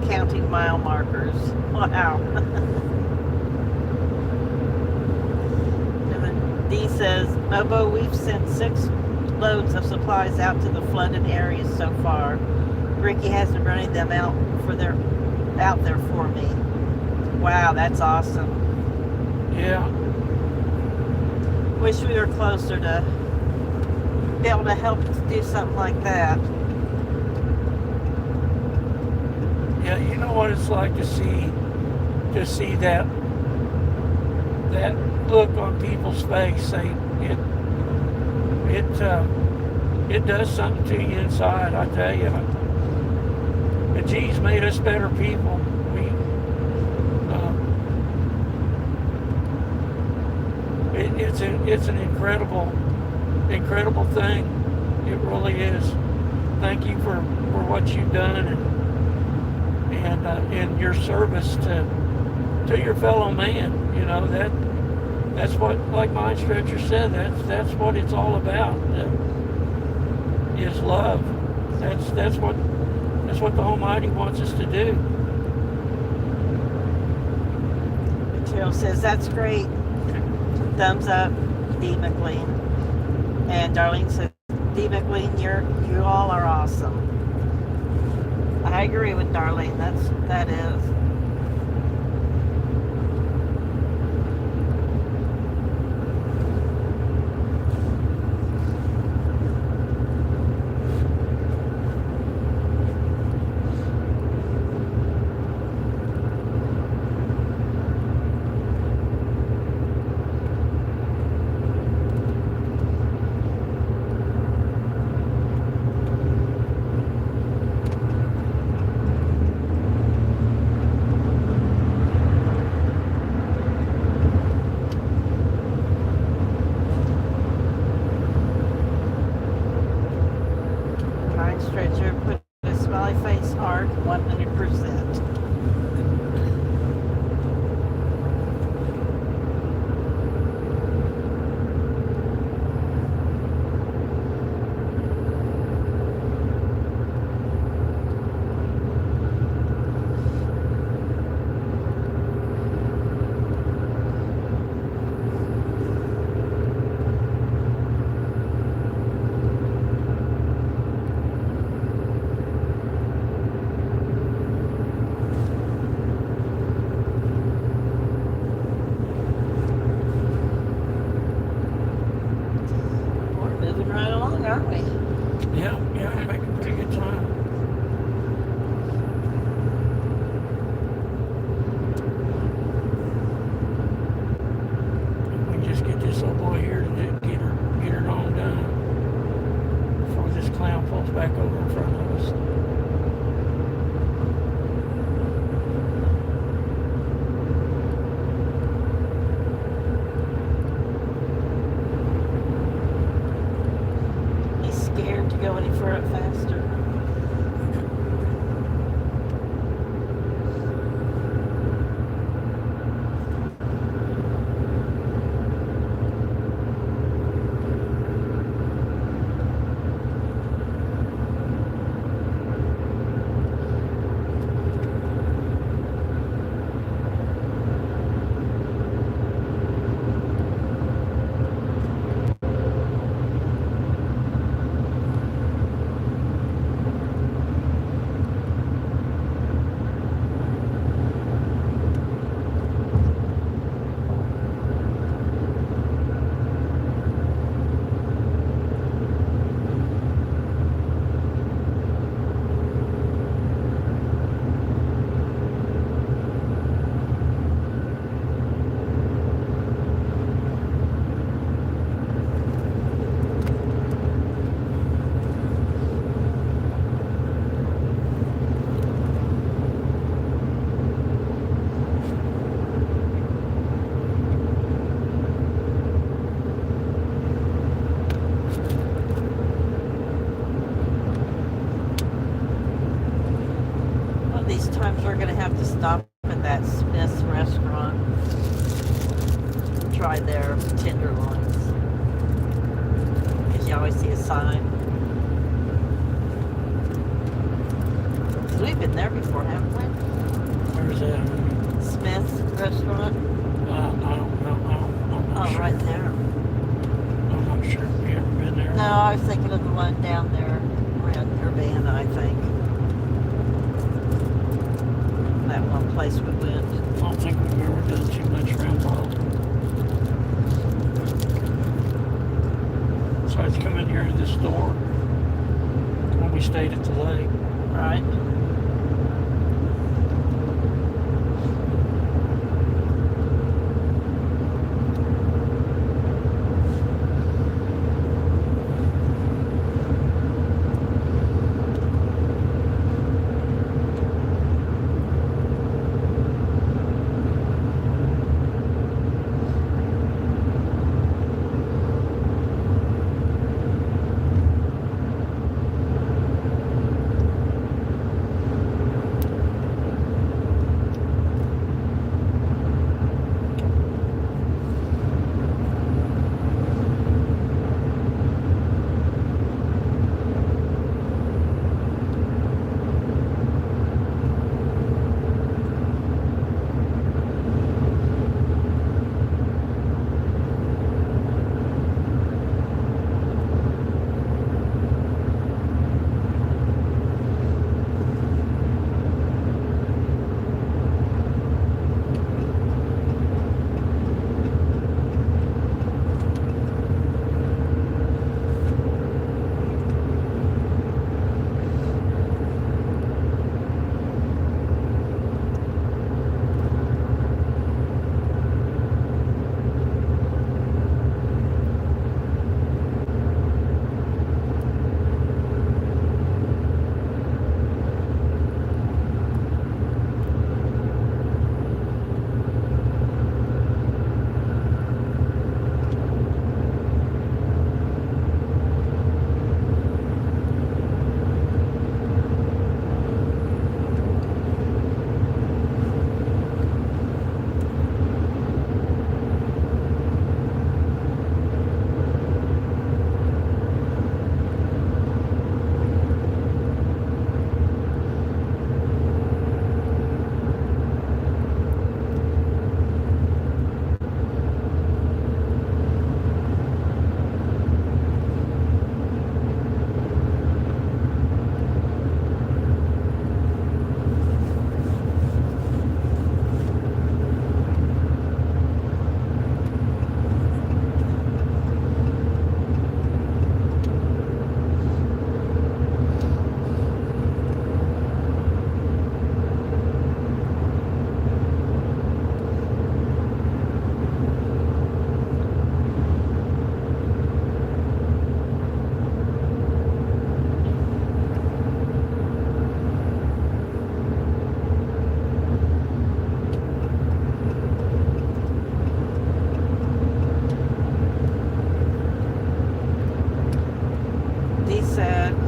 counting mile markers. Wow. And then D says, Mobo, we've sent 6 loads of supplies out to the flooded areas so far. Ricky hasn't running them out there for me. Wow, that's awesome. Yeah. Wish we were closer to be able to help do something like that. Yeah, you know what it's like to see that look on people's face. It does something to you inside, I tell you. And geez, made us better people. It's an incredible thing. It really is. Thank you for what you've done and in your service to your fellow man. You know that's what, like Mind Stretcher said, that's what it's all about. Is love. That's what the Almighty wants us to do. Material says that's great. Thumbs up, D. McLean. And Darlene says, D. McLean, you all are awesome. I agree with Darlene. That is. Stretcher, put a smiley face heart, 100%. Moving right along, aren't we? Yeah, we're making pretty good time. We can just get this little boy here to get her on done before this clown pulls back over in front of us. Scared to go any further faster. their tenderloins. Because you always see a sign. Because we've been there before, haven't we? Where's that? Smith's restaurant. I don't know. I'm not Oh, sure. right there. I'm not sure. We haven't been there. No, I was thinking of the one down there around Urbana, I think. That one place we went. I don't think we've ever done too much around Baldwin. So I was coming here to this store when we stayed at the lake. Right.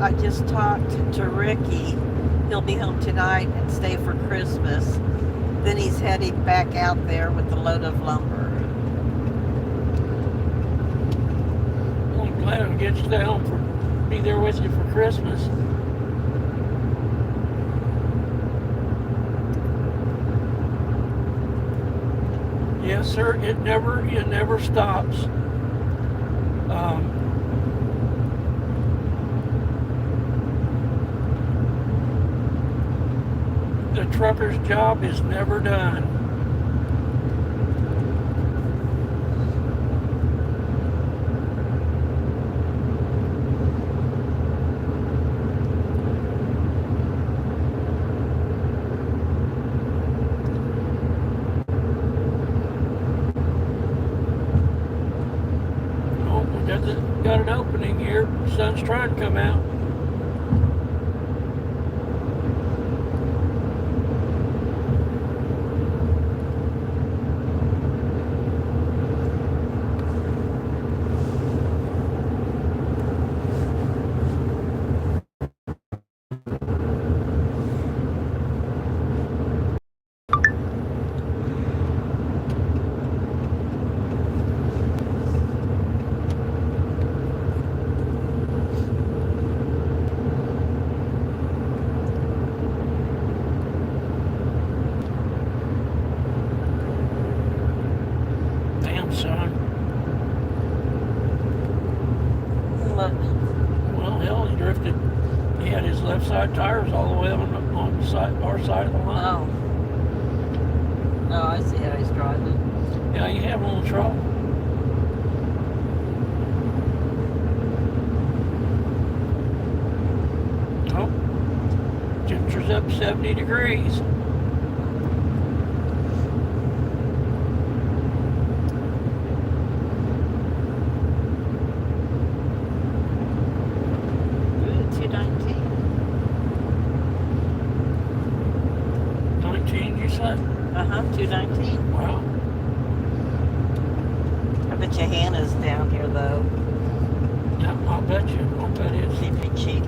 I just talked to Ricky. He'll be home tonight and stay for Christmas. Then he's heading back out there with a load of lumber. Well, I'm glad I'll get you down for be there with you for Christmas. Yes, sir. It never stops. The trucker's job is never done. Oh, we got an opening here. The sun's trying to come out. side tires all the way on the side, our side of the line. Oh. Oh, I see how he's driving. Yeah, you have on the truck. Oh, temperature's up 70 degrees. Ooh, 219. 19, you said? 219. Wow. I bet you Hannah's down here though. Yeah, I'll bet you. I'll bet it's. She'd be cheap.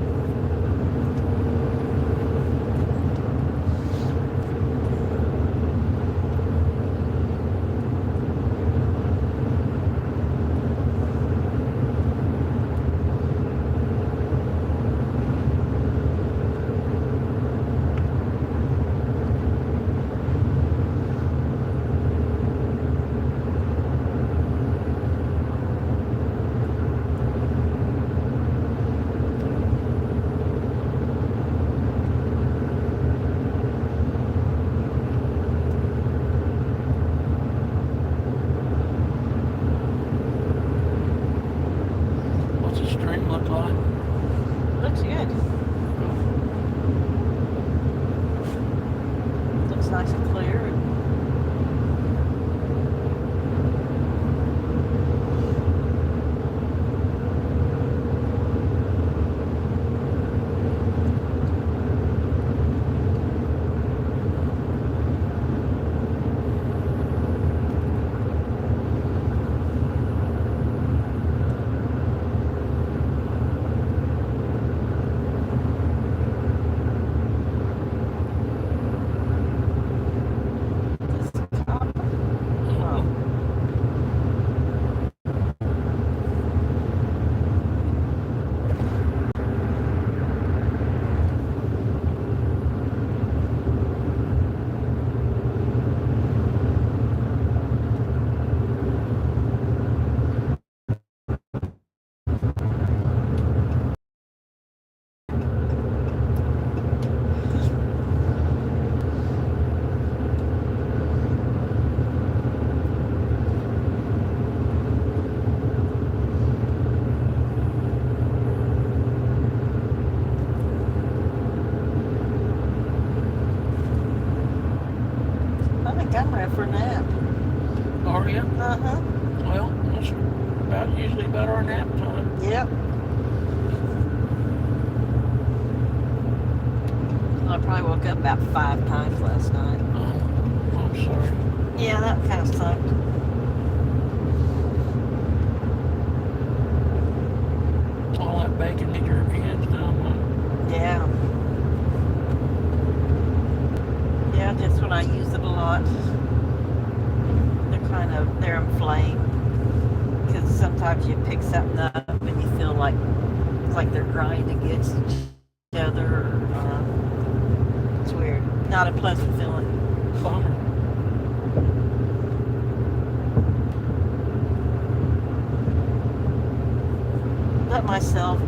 What's the stream look like? Looks good. Looks nice and clear. I think I'm ready for a nap. Are you? Well, that's usually about our nap time. Yep. I probably woke up about 5 times last night. Oh, I'm sorry. Yeah, that kind of sucked. All that bacon did your hands down, huh? Yeah. Yeah, just when I use it a lot, they're inflamed. Because sometimes you pick something up and you feel like it's like they're grinding against each other. It's weird. Not a pleasant feeling. Bummer. But my salve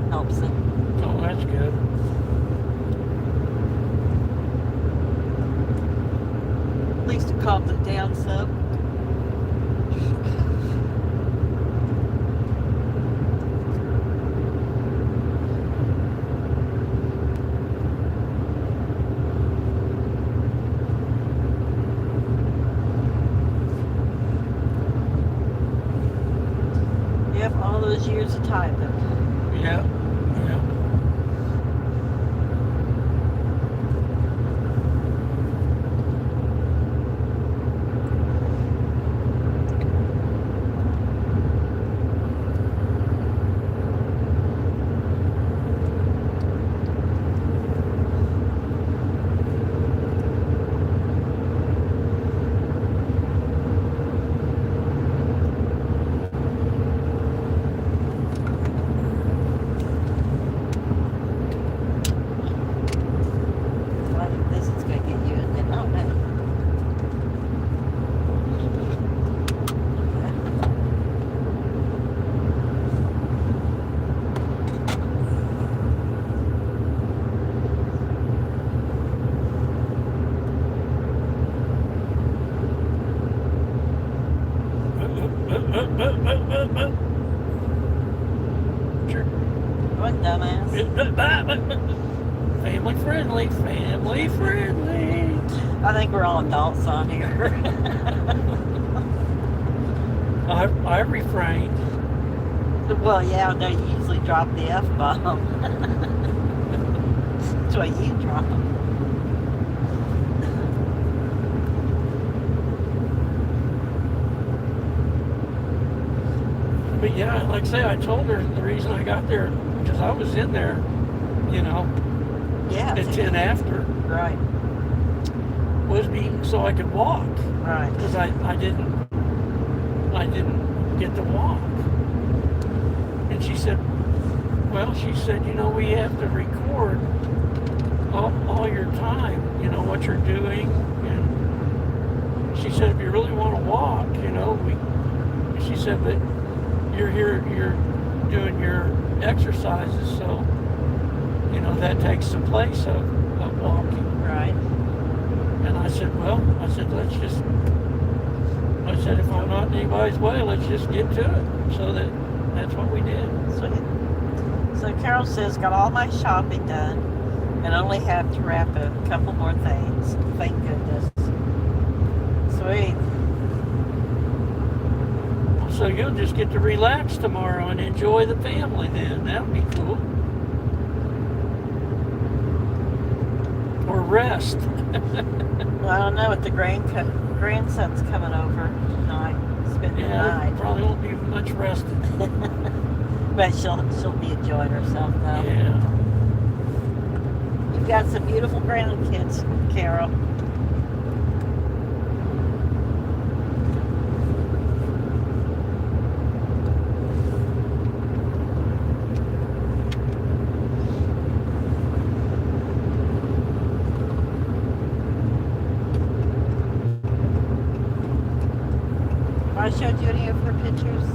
helps it. Oh, that's good. At least it calms it down some. Yep, all those years of typing. Yeah. Yeah. Sure. What dumbass. Family friendly, family friendly. I think we're all adults on here. I refrained. Well, yeah, no, you usually drop the F-bomb. That's what you drop. But yeah, like I say, I told her the reason I got there, because I was in there, Yeah. at 10 after, Right, was so I could walk. right. Because I didn't get to walk. And she said, we have to record all your time, what you're doing. And she said, if you really want to walk, she said, but you're here, you're doing your exercises, so, that takes the place of walking. Right. And I said, if I'm not in anybody's way, let's just get to it. So that's what we did. So Carol says, got all my shopping done and only have to wrap a couple more things. Thank goodness. Sweet. So you'll just get to relax tomorrow and enjoy the family then. That would be cool. Or rest. Well, I don't know what the grandson's coming over tonight. Spending the night. Probably won't be much rested. But she'll be enjoying herself though. Yeah. You've got some beautiful grandkids, Carol. I showed you any of her pictures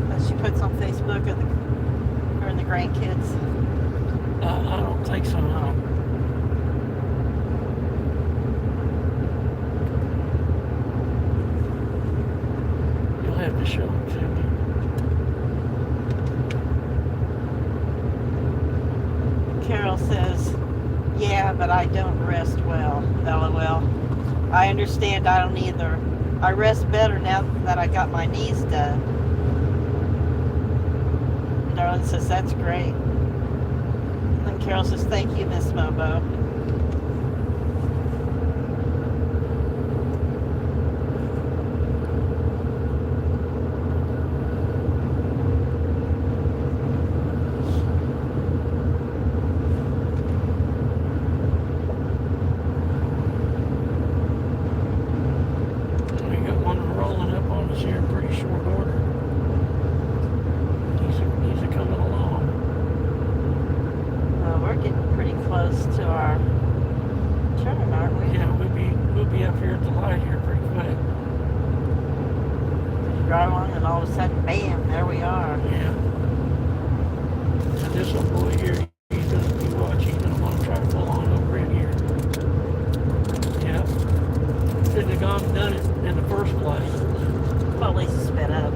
that she puts on Facebook of her and the grandkids. I don't think so, no. You'll have to show them to me. Carol says, yeah, but I don't rest well. LOL. I understand I don't either. I rest better now that I got my knees done. Darlene says, that's great. And Carol says, thank you, Miss Mobo. We got one rolling up on us here in pretty short order. He's a coming along. We're getting pretty close to our turn, aren't we? Yeah, we'll be up here at the light here pretty quick. Drive along and all of a sudden, bam, there we are. Yeah. And this little boy here, he's gonna be watching, and I'm gonna try to pull on over in here. Yeah. Shouldn't have gone and done it in the first place. Well, at least it's sped up.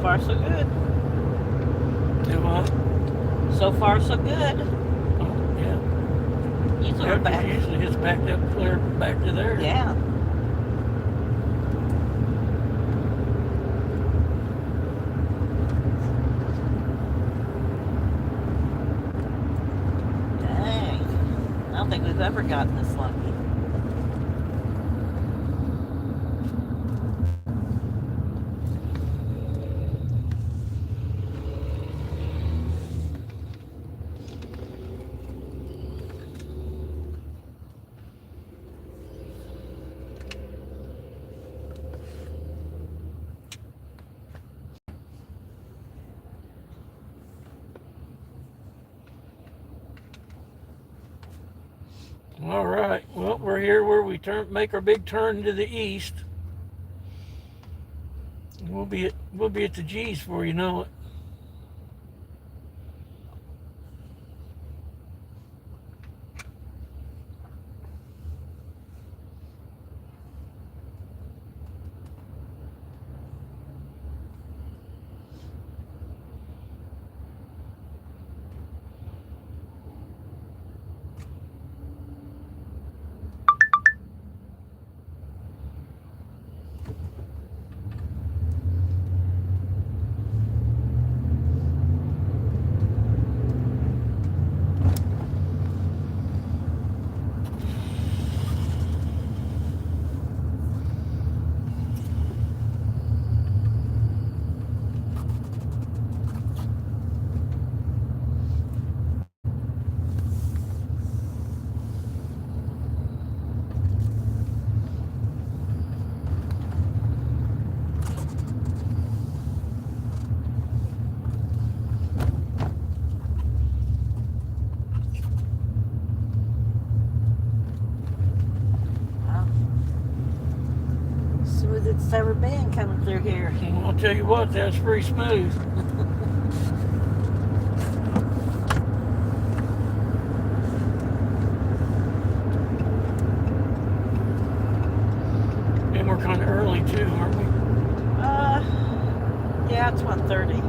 far so good. Do what? So far so good. Oh, yeah. Usually Yeah, we're back. usually it's backed up clear back to there. Yeah. Dang. I don't think we've ever gotten this lucky. All right. Well, we're here where we make our big turn to the east. We'll be at the G's before you know it. Smooth it's ever been coming through here. Well, I'll tell you what, that's pretty smooth. And we're kind of early too, aren't we? Yeah, it's 1:30.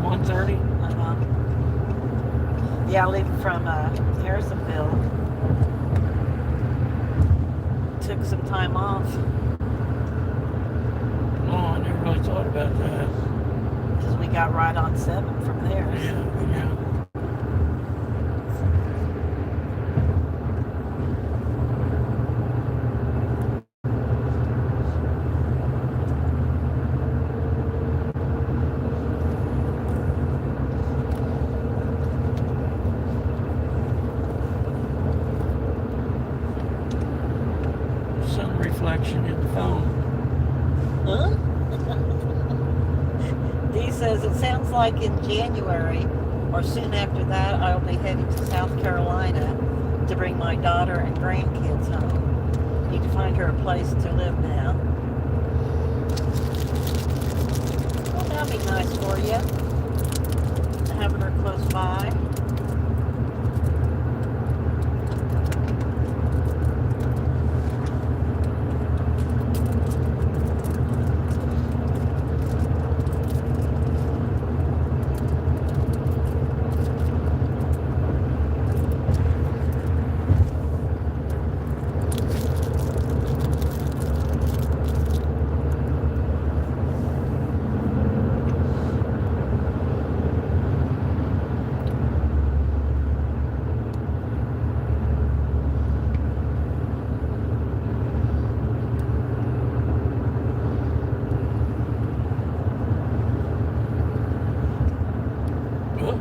1:30. Yeah, leaving from Harrisonville. Took some time off. Oh, I never really thought about that. Because we got right on 7 from there. Yeah. Sun reflection in the phone. Huh? Dee says it sounds like in January or soon after that I'll be heading to South Carolina to bring my daughter and grandkids home. Need to find her a place to live now. Well, that'll be nice for you. Having her close by. Yep.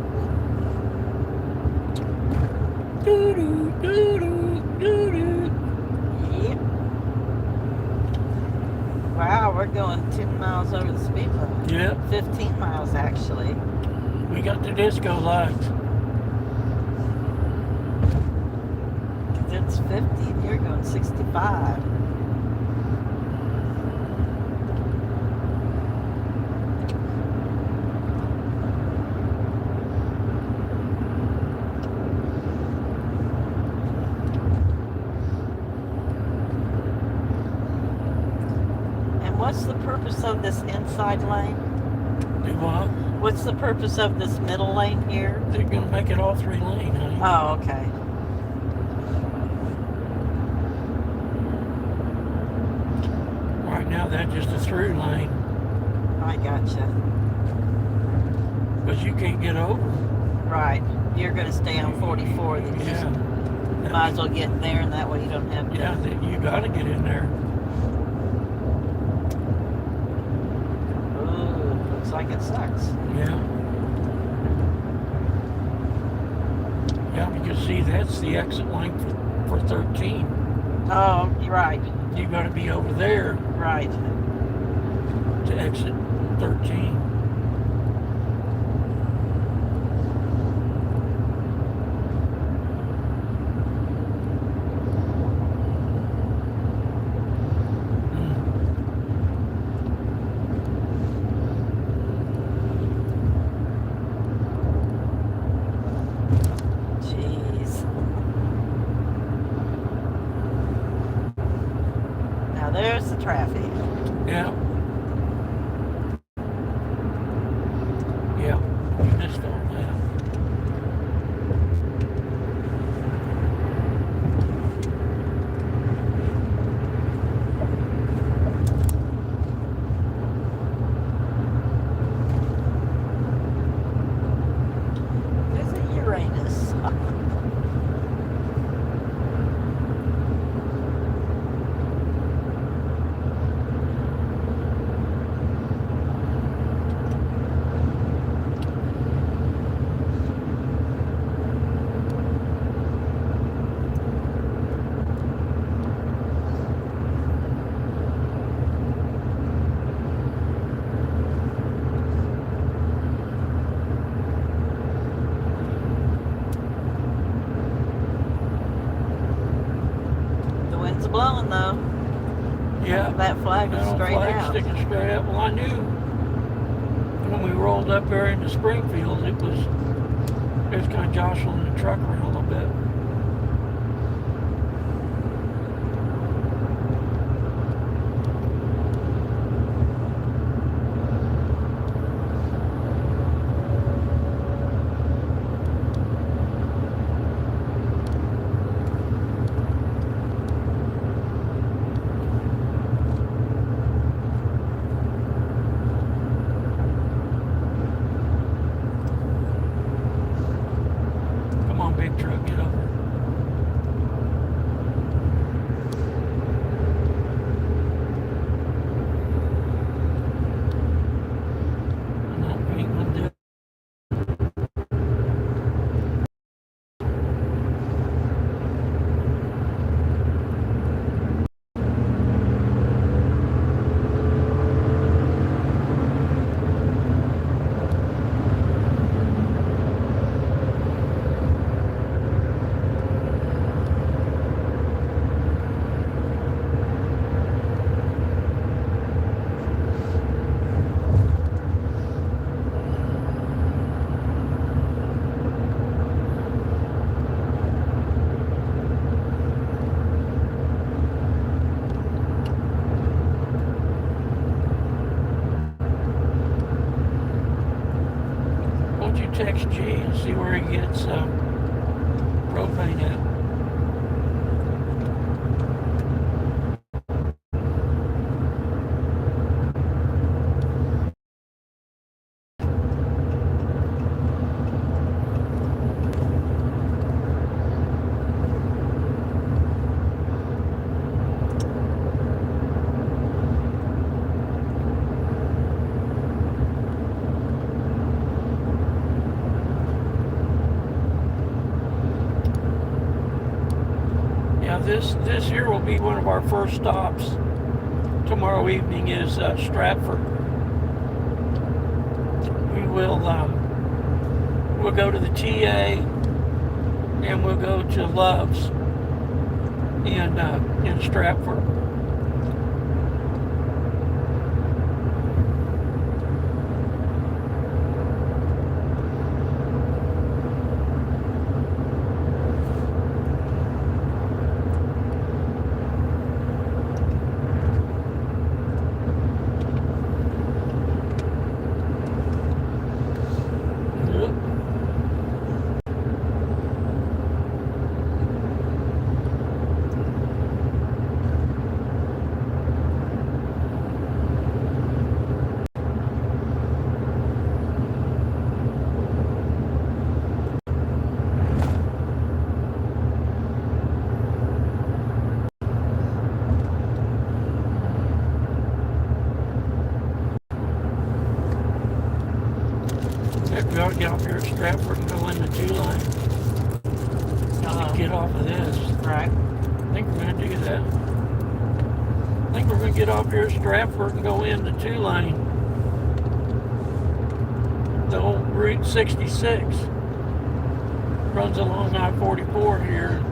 Wow, we're going 10 miles over the speed limit. Yep. 15 miles actually. We got the disco lights. It's 50 and you're going 65. And what's the purpose of this inside lane? Do what? What's the purpose of this middle lane here? They're gonna make it all 3-lane, honey. Oh, okay. Right now, that's just a through lane, I gotcha. because you can't get over. Right. You're going to stay on 44. Then you just might as well get in there, and that way you don't have to. Yeah, you gotta get in there. Ooh, looks like it sucks. Yeah. Yeah, because see, that's the exit lane for 13. Oh, you're right. You gotta be over there Right. to exit 13. Jeez. Now there's the traffic. Yeah. Yeah. You missed all that. Visit Uranus. The wind's blowing though. Yeah. That flag is That old straight flag out. sticking straight up. Well, I knew when we rolled up there into Springfield, it was kind of jostling the truck around a little bit. Come on, big truck, get over. No, we ain't gonna do it. Why don't you text G and see where he gets propane at? Yeah, this here will be one of our first stops. Tomorrow evening is Stratford. We'll go to the TA and we'll go to Love's in Stratford. ought to get off here at Stratford and go in the 2-lane. Get off of this. Right. I think we're going to do that. I think we're going to get off here at Stratford and go in the 2-lane. The old Route 66 runs along I-44 here.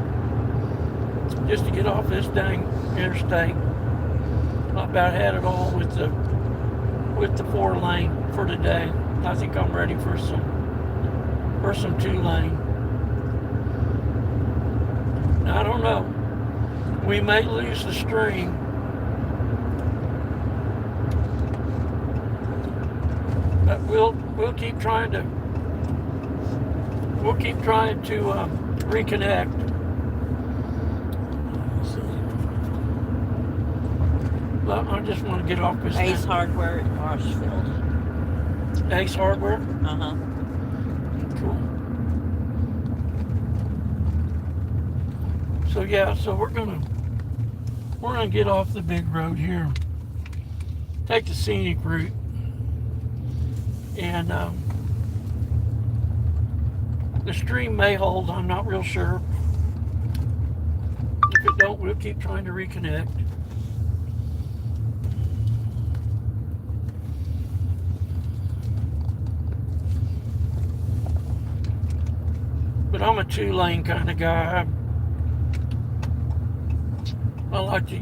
Just to get off this dang interstate. I about had it all with the 4-lane for today. I think I'm ready for some 2-lane. I don't know. We may lose the stream. But we'll keep trying to reconnect. But I just want to get off this. Ace Hardware at Marshfield. Ace Hardware? Uh-huh. Cool. So yeah, so we're gonna get off the big road here. Take the scenic route. And the stream may hold, I'm not real sure. If it don't, we'll keep trying to reconnect. But I'm a 2-lane kind of guy. I like to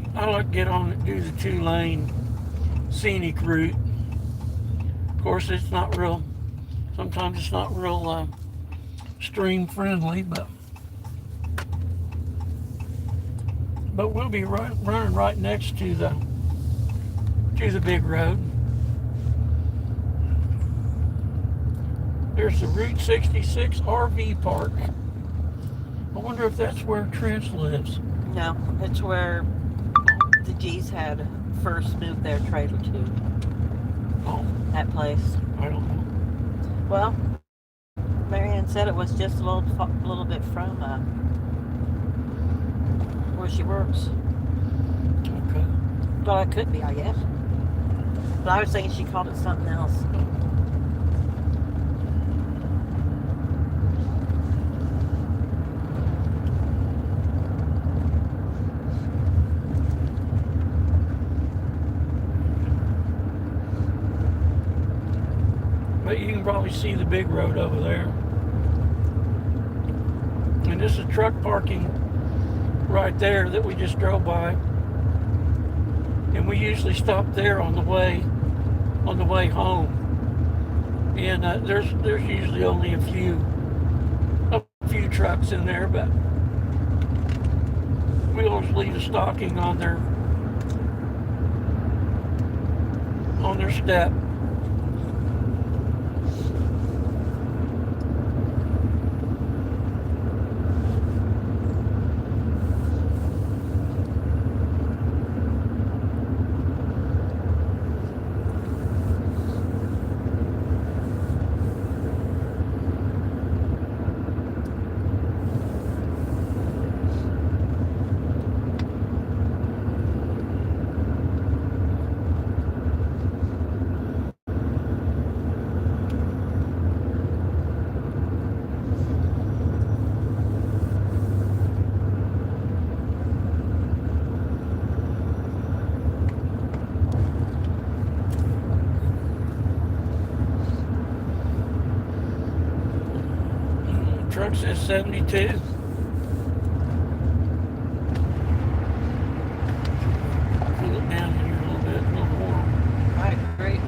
get on and do the 2-lane scenic route. Of course, it's not real. Sometimes it's not real stream friendly, but we'll be running right next to the big road. There's the Route 66 RV park. I wonder if that's where Trent lives. No, it's where the G's had first moved their trailer to. Oh, That place. I don't know. Well, Marianne said it was just a little bit from where she works. Okay. Well, it could be, I guess. But I was thinking she called it something else. But you can probably see the big road over there. And this is truck parking right there that we just drove by. And we usually stop there on the way home. And there's usually only a few trucks in there, but we always leave a stocking on their step. Truck says 72. Pull it down here a little bit, a little more. Right, great.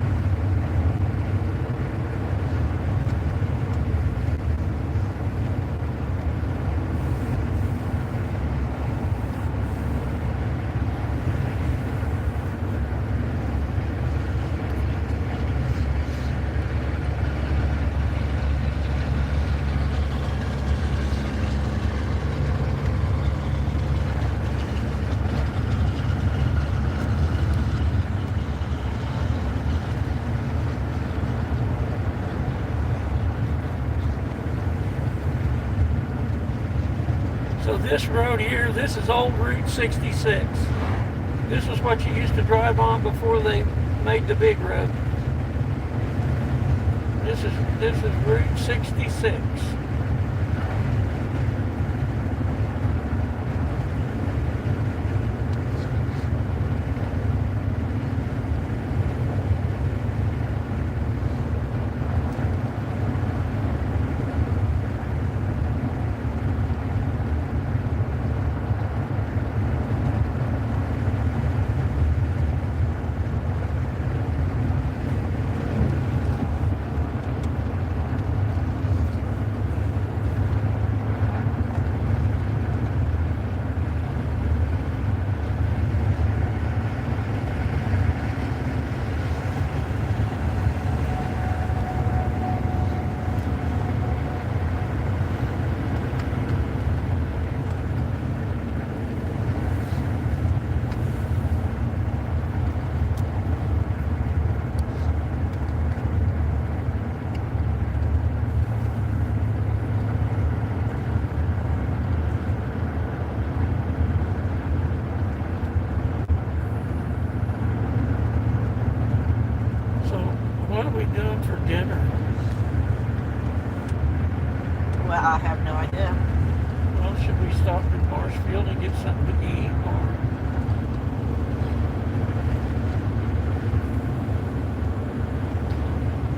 So this road here, this is old Route 66. This is what you used to drive on before they made the big road. This is Route 66. What are we doing for dinner? Well, I have no idea. Well, should we stop in Marshfield and get something to eat, or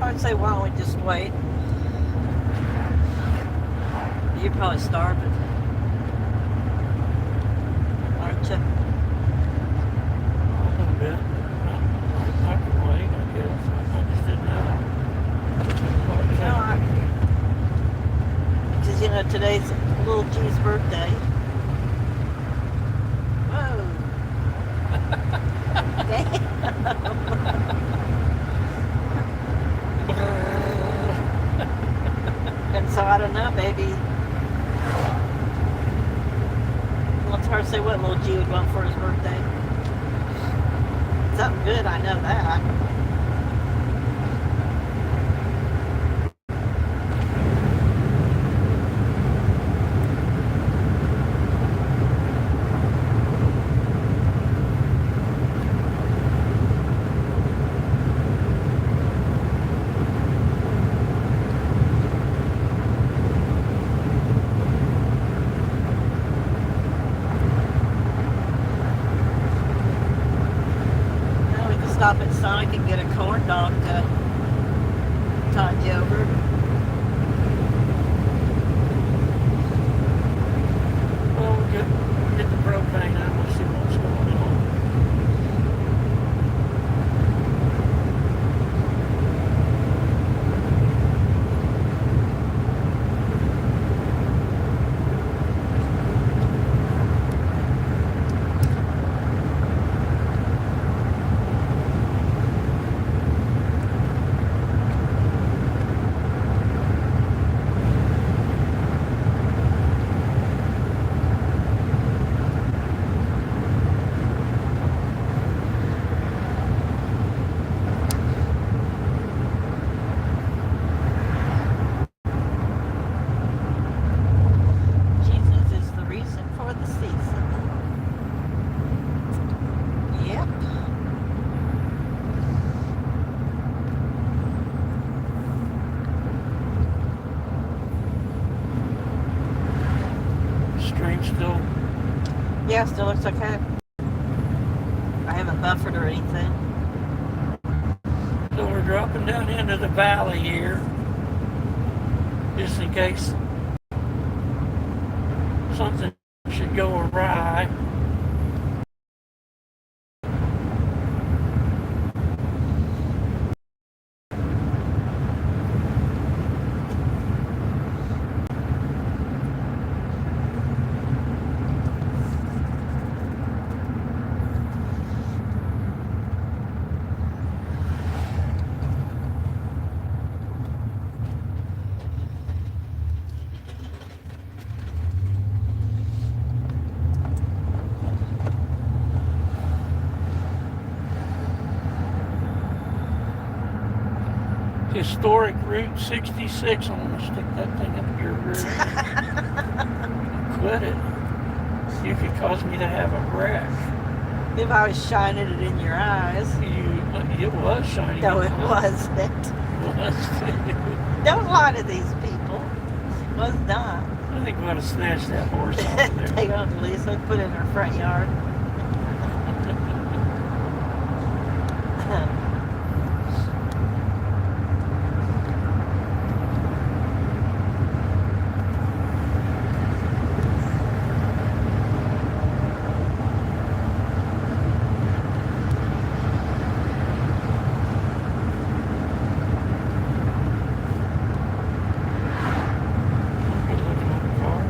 I'd say, why don't we just wait? You're probably starving, aren't you? a little bit? I can wait, I guess. I just didn't know. Because, you know, today's little G's birthday. Whoa. And so I don't know, maybe. Well, it's hard to say what little G would want for his birthday. Something good, I know that. Stop at Sonic and get a corn dog to tide you over. Well, we'll get the propane out. We'll see what's going on. Still, yeah, still looks okay. I haven't buffered or anything. so we're dropping down into the valley here, just in case something should go awry. Historic Route 66. I'm going to stick that thing up your rear. Quit it. You could cause me to have a wreck. If I was shining it in your eyes. It was shiny. No, it wasn't. was. Don't lie to these people. She was not. I think we ought to snatch that horse off there. Take it on to Lisa and put it in her front yard. Good looking on the car.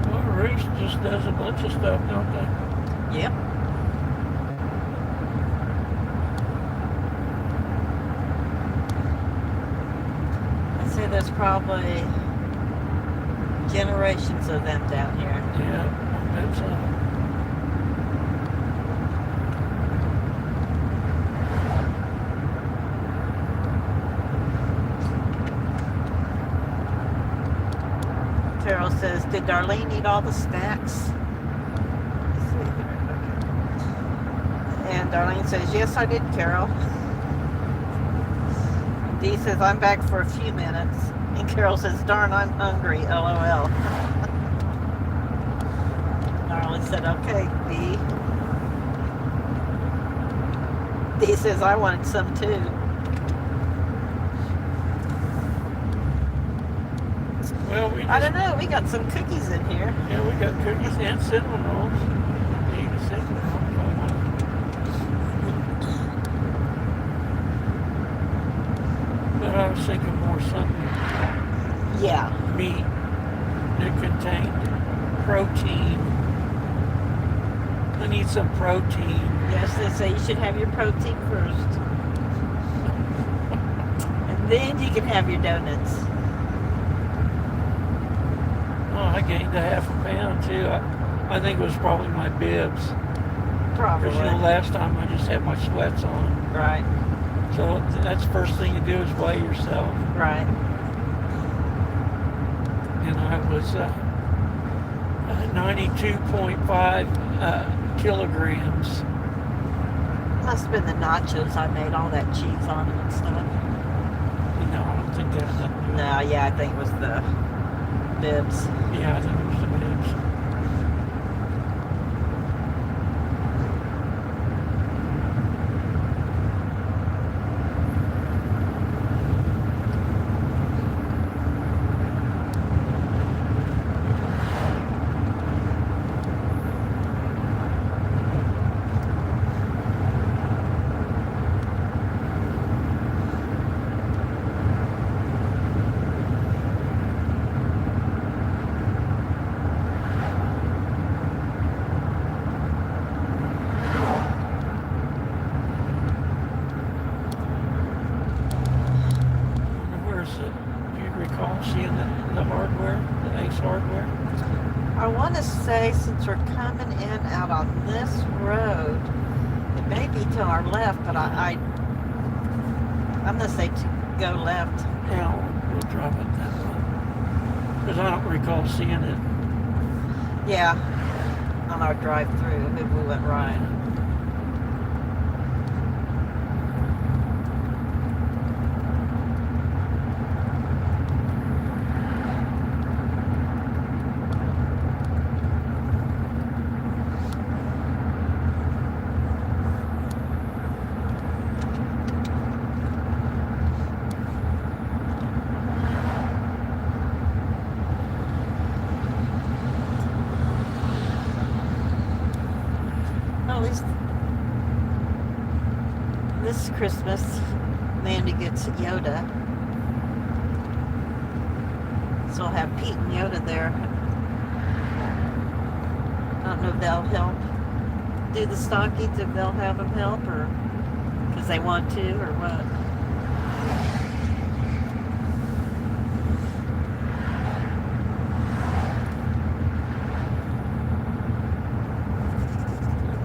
Well, Reese just does a bunch of stuff, don't they? Yep. I'd say there's probably generations of them down here. Yeah, I bet so. Carol says, did Darlene eat all the snacks? Let's see here. Okay. And Darlene says, yes, I did, Carol. Dee says, I'm back for a few minutes. And Carol says, darn, I'm hungry, LOL. Darlene said, okay, Dee. Dee says, I wanted some too. Well, we just, I don't know, we got some cookies in here. yeah, we got cookies and cinnamon rolls. Eat a cinnamon roll if I want. But I was thinking more something Yeah. meat that contained protein. I need some protein. Yes, they say you should have your protein first. And then you can have your donuts. Oh, I gained a half a pound too. I think it was probably my bibs. Probably. Because last time I just had my sweats on. Right, So that's the first thing you do is weigh yourself. right. And I was 92.5 kilograms. Must have been the nachos I made all that cheese on them and stuff. No, I don't think that's nothing to do with it. No, yeah, I think it was the bibs. Yeah, I think it was the bibs. seeing the hardware, the Ace hardware? I want to say, since we're coming in out on this road, it may be to our left, but I'm going to say to go left. Yeah, we'll drive it that way. Because I don't recall seeing it. Yeah, on our drive-through, maybe we went right. At least this Christmas, Mandy gets Yoda. So I'll have Pete and Yoda there. I don't know if they'll help do the stockings, if they'll have them help, or because they want to, or what.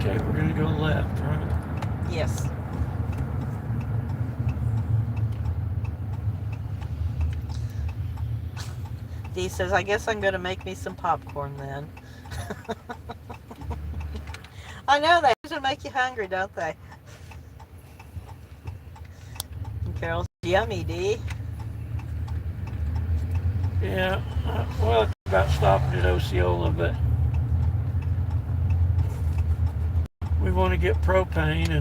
Okay, we're going to go left, right? Yes. Dee says, I guess I'm going to make me some popcorn then. I know they usually make you hungry, don't they? And Carol's yummy, Dee. Yeah, well, I about stopping at Osceola, but we want to get propane,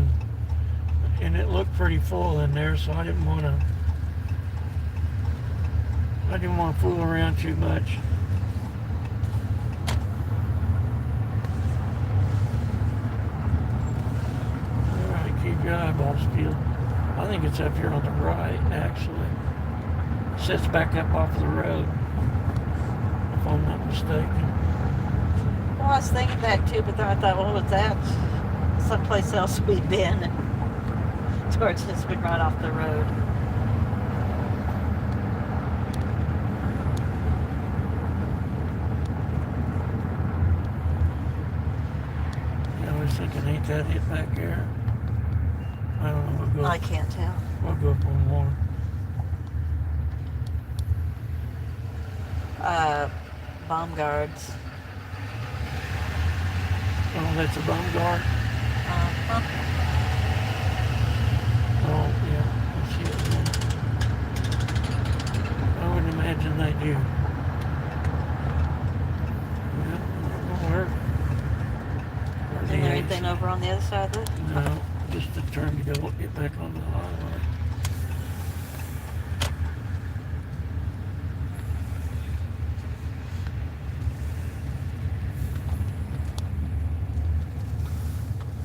and it looked pretty full in there, so I didn't want to fool around too much. All right, keep your eyeballs peeled. I think it's up here on the right, actually. Sits back up off the road, if I'm not mistaken. Well, I was thinking that too, but then I thought, well, was that someplace else we'd been? Towards just been right off the road. I was thinking, ain't that it back there? I don't know. We'll go. I can't tell. We'll go up one more. Bomb guards. Oh, that's a bomb guard. Uh-huh. Oh, yeah. I see it now. I wouldn't imagine they do. Well, I don't know where Is the there A's- anything over on the other side of it? No, just a turn to go get back on the highway.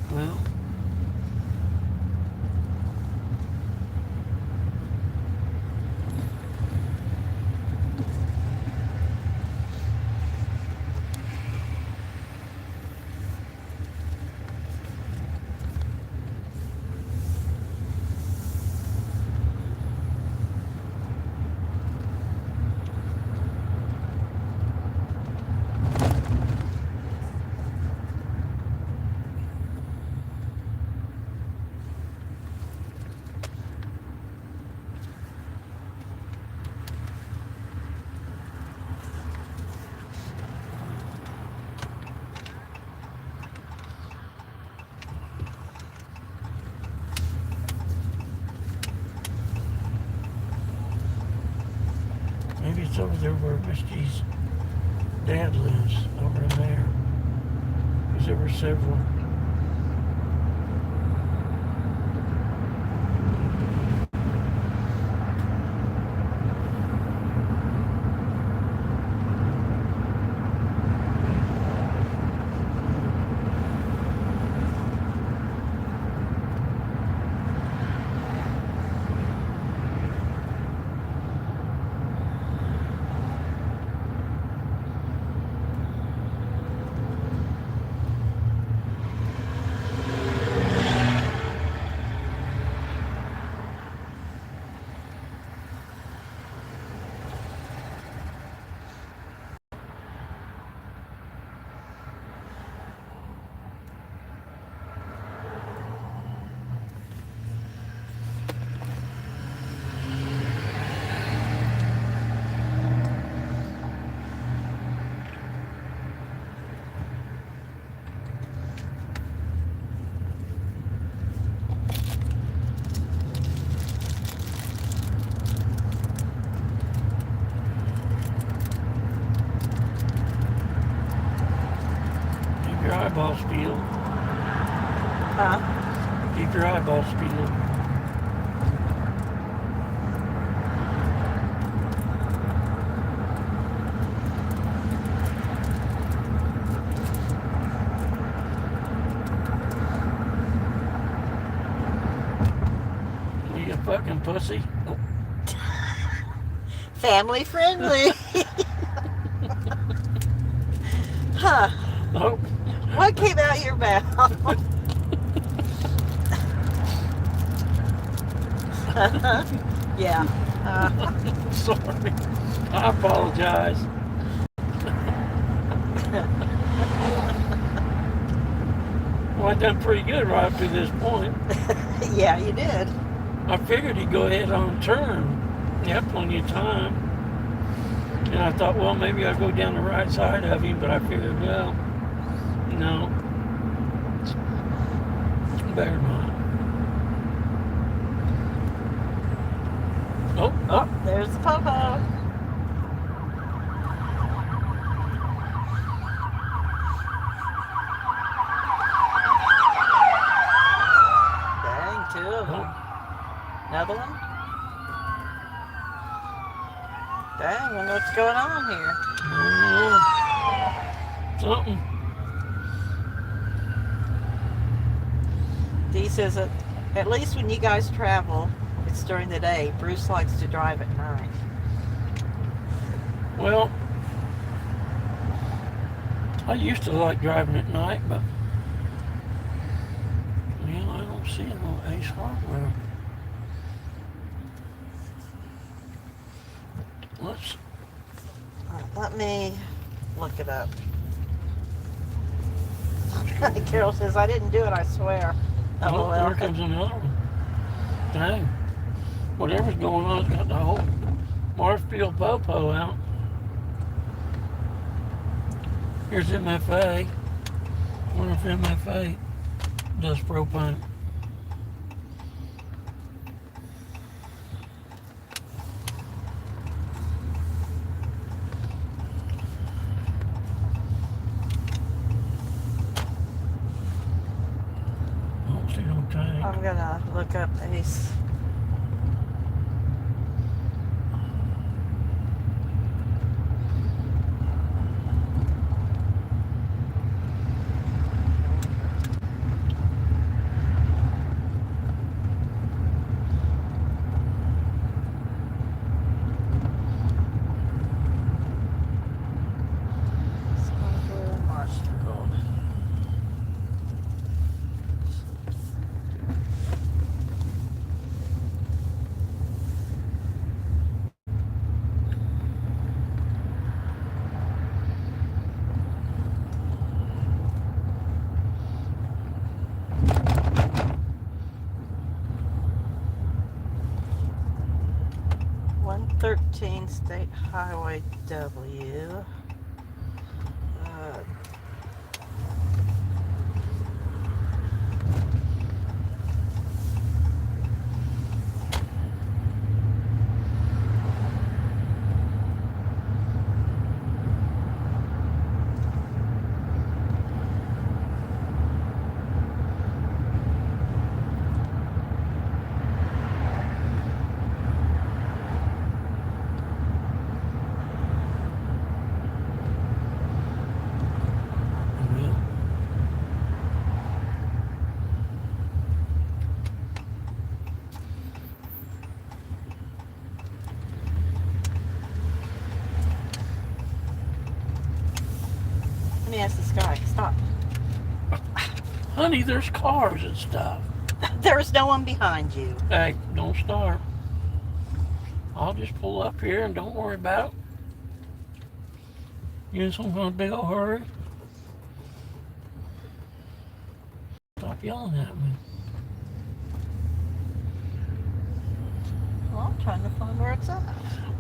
Well, maybe it's over there where Misty's dad lives, over in there. Because there were several. eyeballs peeled. Huh? Keep your eyeballs peeled. You a fucking pussy. Oh, Family friendly. Huh. oh. What came out your mouth? Yeah. Sorry. I apologize. Well, I done pretty good right up to this point. Yeah, you did. I figured he'd go ahead on turn. You have plenty of time. And I thought, well, maybe I'll go down the right side of him, but I figured, well, no. Better not. Oh, there's the popo. Dang, two of them. Another one? Dang, wonder what's going on here. Something. Dee says that at least when you guys travel, it's during the day. Bruce likes to drive at night. Well, I used to like driving at night, but well, I don't see no Ace Hardware. Let's. Let me look it up. Carol says, I didn't do it, I swear. Oh, LOL. there comes another one. Dang. Whatever's going on, it's got the whole Marshfield Popo out. Here's MFA. I wonder if MFA does propane. I don't see no tank. I'm gonna look up Ace. Marshfield. 113 State Highway W. Let me ask this guy. Stop. Honey, there's cars and stuff. There's no one behind you. Hey, don't start. I'll just pull up here and don't worry about it. You in some kind of big old hurry? Stop yelling at me. Well, I'm trying to find where it's at.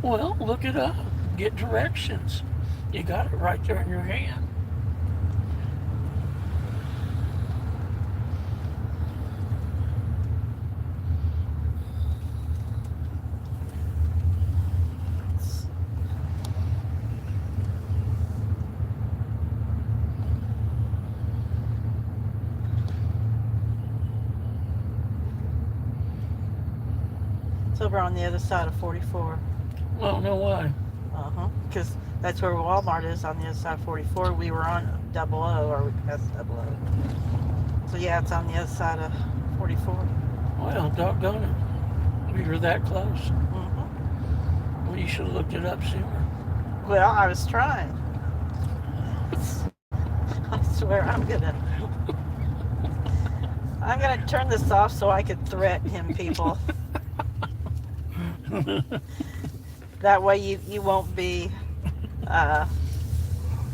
Well, look it up. Get directions. You got it right there in your hand. over on the other side of 44. Well, no way. Because that's where Walmart is on the other side of 44. We were on 00, or we passed 00. So yeah, it's on the other side of 44. Well, doggone it. We were that close. Mm-hmm. Well, you should have looked it up sooner. Well, I was trying. I swear I'm gonna turn this off so I could threaten him, people. That way you won't be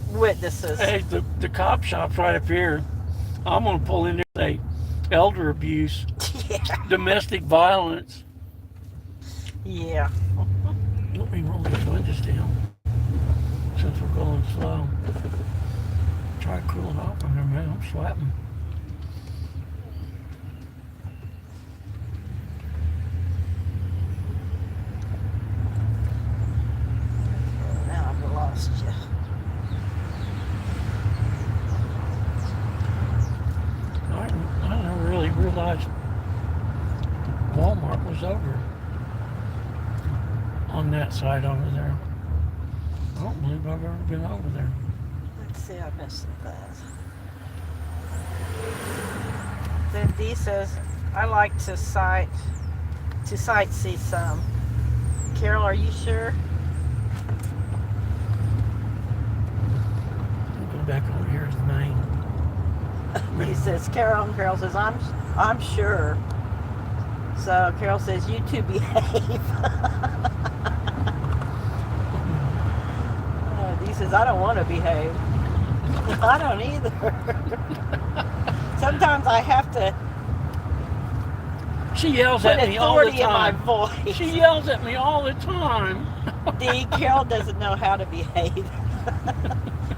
witnesses. Hey, the cop shop's right up here. I'm gonna pull in there and say elder abuse, Yeah. domestic violence. Yeah. Let me roll these windows down since we're going slow. Try cooling off on there, man. I'm sweating. Now I've lost you. I never really realized Walmart was over on that side over there. I don't believe I've ever been over there. Let's see, I missed that. Then Dee says, I like to sightsee some. Carol, are you sure? I'll go back over here to the main. He says, Carol says, I'm sure. So Carol says, you two behave. He says, I don't want to behave. I don't either. Sometimes I have to She yells put at me all the authority in my time. voice. She yells at me all the time. Dee, Carol doesn't know how to behave.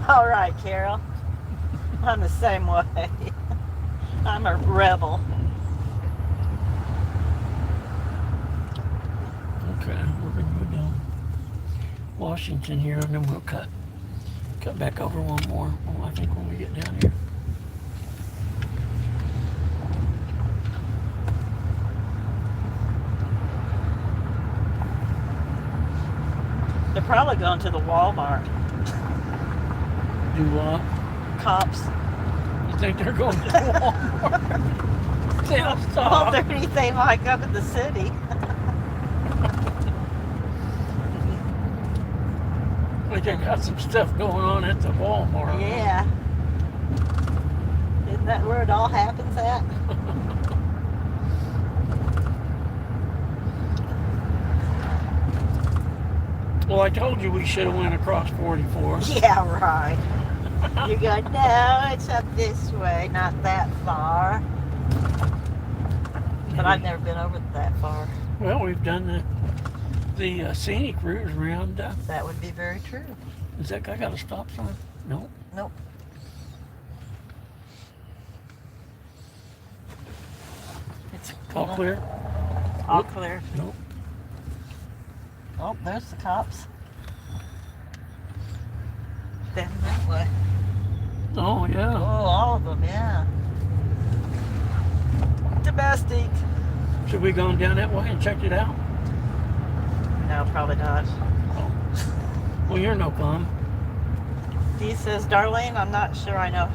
All right, Carol. I'm the same way. I'm a rebel. Okay, we're gonna go down Washington here, and then we'll cut back over one more. Well, I think when we get down here. They're probably going to the Walmart. Do what? Cops. You think they're going to Walmart? They'll Well, stop. if they're anything like up in the city. Like they got some stuff going on at the Walmart. Yeah. Isn't that where it all happens at? Well, I told you we should have went across 44. Yeah, right. You're going, no, it's up this way, not that far. But I've never been over that far. Well, we've done the scenic route around. That would be very true. Is that guy got a stop sign? No. Nope. It's All clear? All clear. Nope. Oh, there's the cops. Down that way. Oh, Oh, yeah. all of them, yeah. Domestic. Should we go down that way and check it out? No, probably not. Oh. Well, you're no bum. Dee says, Darlene, I'm not sure I know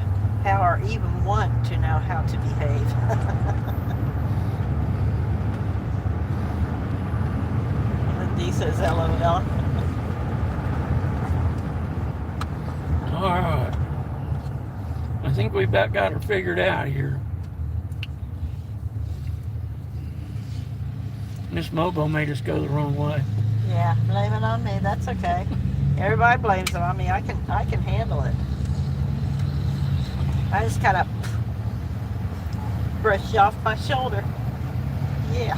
how or even want to know how to behave. And Dee says, LOL. All right. I think we've about got her figured out here. Miss Mobo made us go the wrong way. Yeah, blame it on me. That's okay. Everybody blames it on me. I can handle it. I just kind of brush you off my shoulder. Yeah.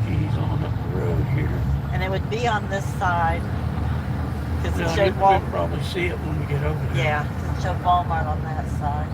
He's on up the road here. And it would be on this side. Because it Well, showed we'll Walmart. probably see it when we get over there. Yeah, 'cause it showed Walmart on that side.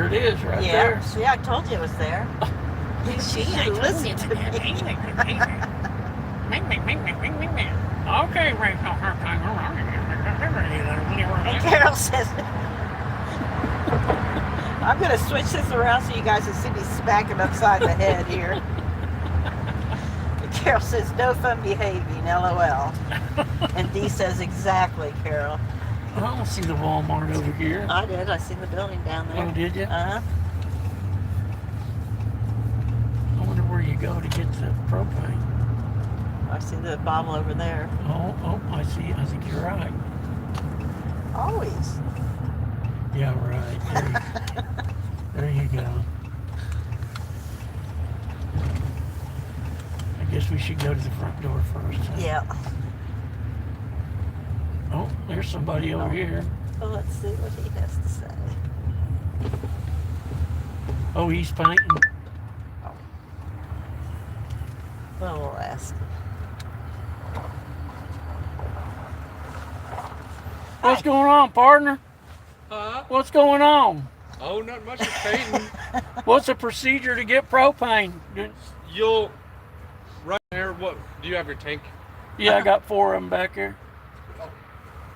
There it is, right Yeah, there. see, I told you it was there. She didn't listen to me. Okay, Rachel. And Carol says, I'm going to switch this around so you guys can see me smacking upside the head here. And Carol says, no fun behaving, LOL. And Dee says, exactly, Carol. I don't see the Walmart over here. I did. I seen the building down there. Oh, did you? Uh-huh. I wonder where you go to get the propane. I see the bottle over there. Oh, I see. I think you're right. Always. Yeah, right. There you go. I guess we should go to the front door first. Huh? Yeah. Oh, there's somebody over here. Well, let's see what he has to say. Oh, he's painting. Well, we'll ask. What's going on, partner? Huh? What's going on? Oh, not much of painting. What's the procedure to get propane? You'll right there. What do you have your tank? Yeah, I got 4 of them back here.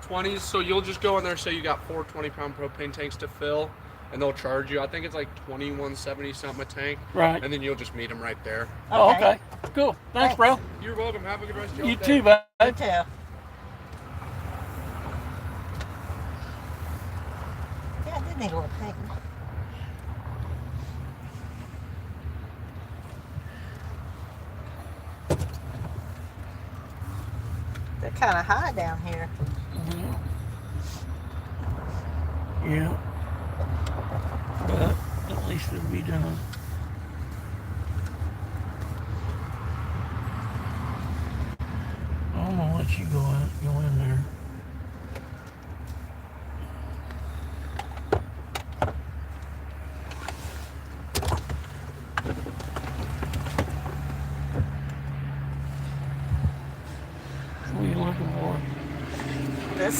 20s. So you'll just go in there. Say you got 4 20-pound propane tanks to fill, and they'll charge you. I think it's like $21.70 something a tank. Right. And then you'll just meet them right there. Oh, okay. Cool. Thanks, bro. You're welcome. Have a good rest of your You day. too, bud. You too. Yeah, I did need a little painting. They're kind of high down here. Yeah. But at least it'll be done. I'm gonna let you go in there. What are you looking for? This.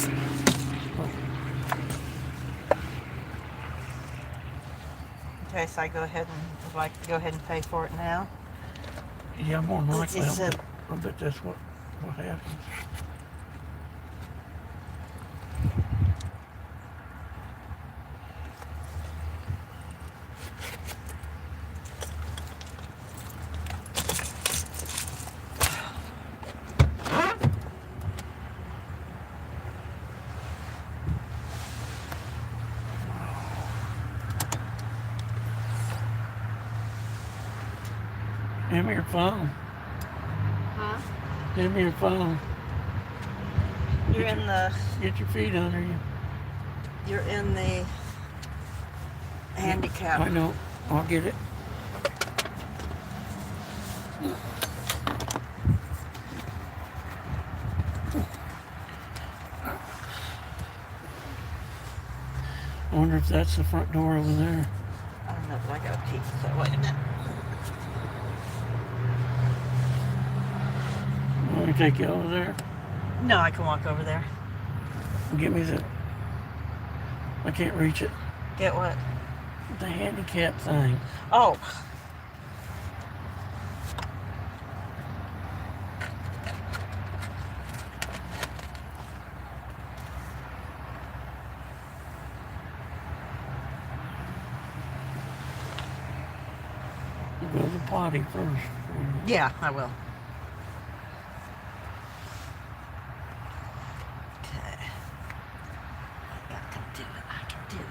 Okay, so I go ahead and would like to go ahead and pay for it now. Yeah, more than likely. It's a- I bet that's what happens. Give me your phone. Huh? Give me your phone. You're in the. Get your feet under you. You're in the handicap. I know. I'll get it. I wonder if that's the front door over there. I don't know, but I got a piece. So wait a minute. Let me take you over there. No, I can walk over there. Give me the. I can't reach it. Get what? The handicap thing. Oh. You go to the potty first. Yeah, I will. Okay. I can do it. I can do it.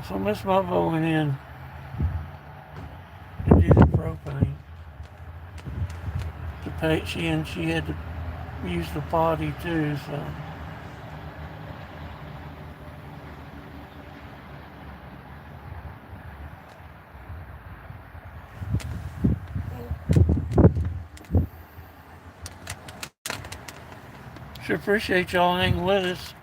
So Miss Mobo went in and did the propane to pay. She had to use the potty too. So sure appreciate y'all hanging with us.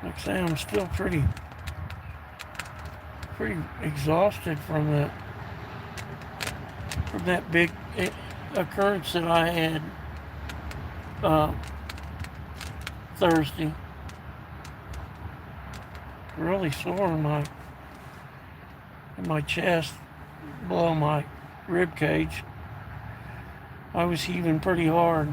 Like I say, I'm still pretty exhausted from that big occurrence that I had Thursday. Really sore in my chest, below my rib cage. I was heaving pretty hard.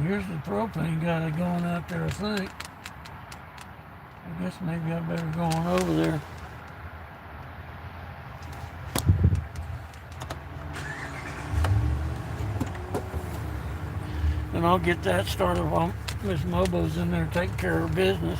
Here's the propane guy going out there, I think. I guess maybe I better go on over there. And I'll get that started while Miss Mobo's in there taking care of her business.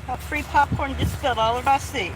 Got free popcorn just spilled all over my seat.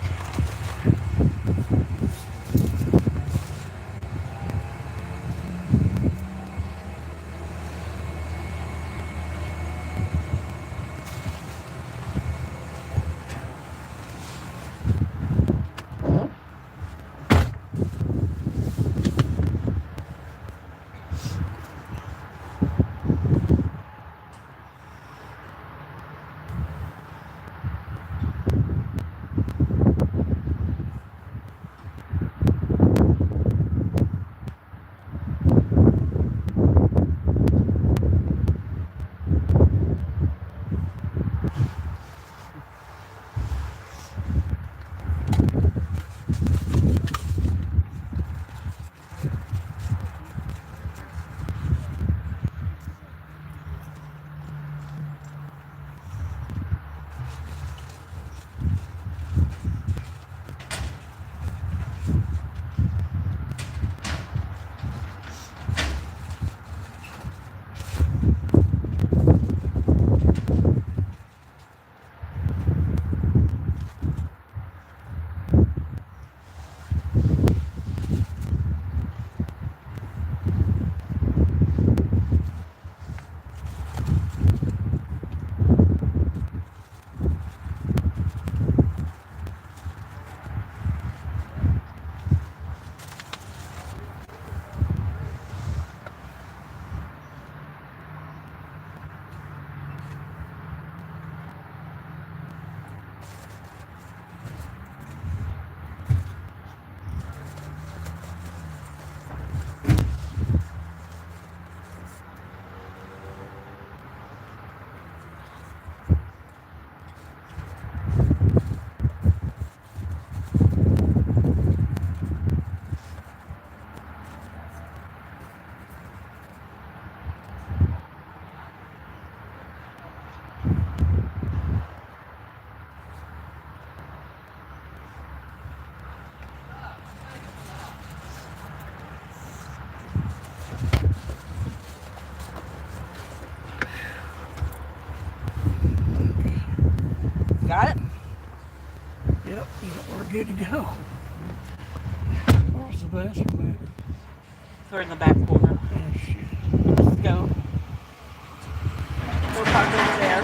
Got it? Yep, we're good to go. Where's the bathroom They're in the back corner. at? Oh, shit. Let's go. We'll park over there.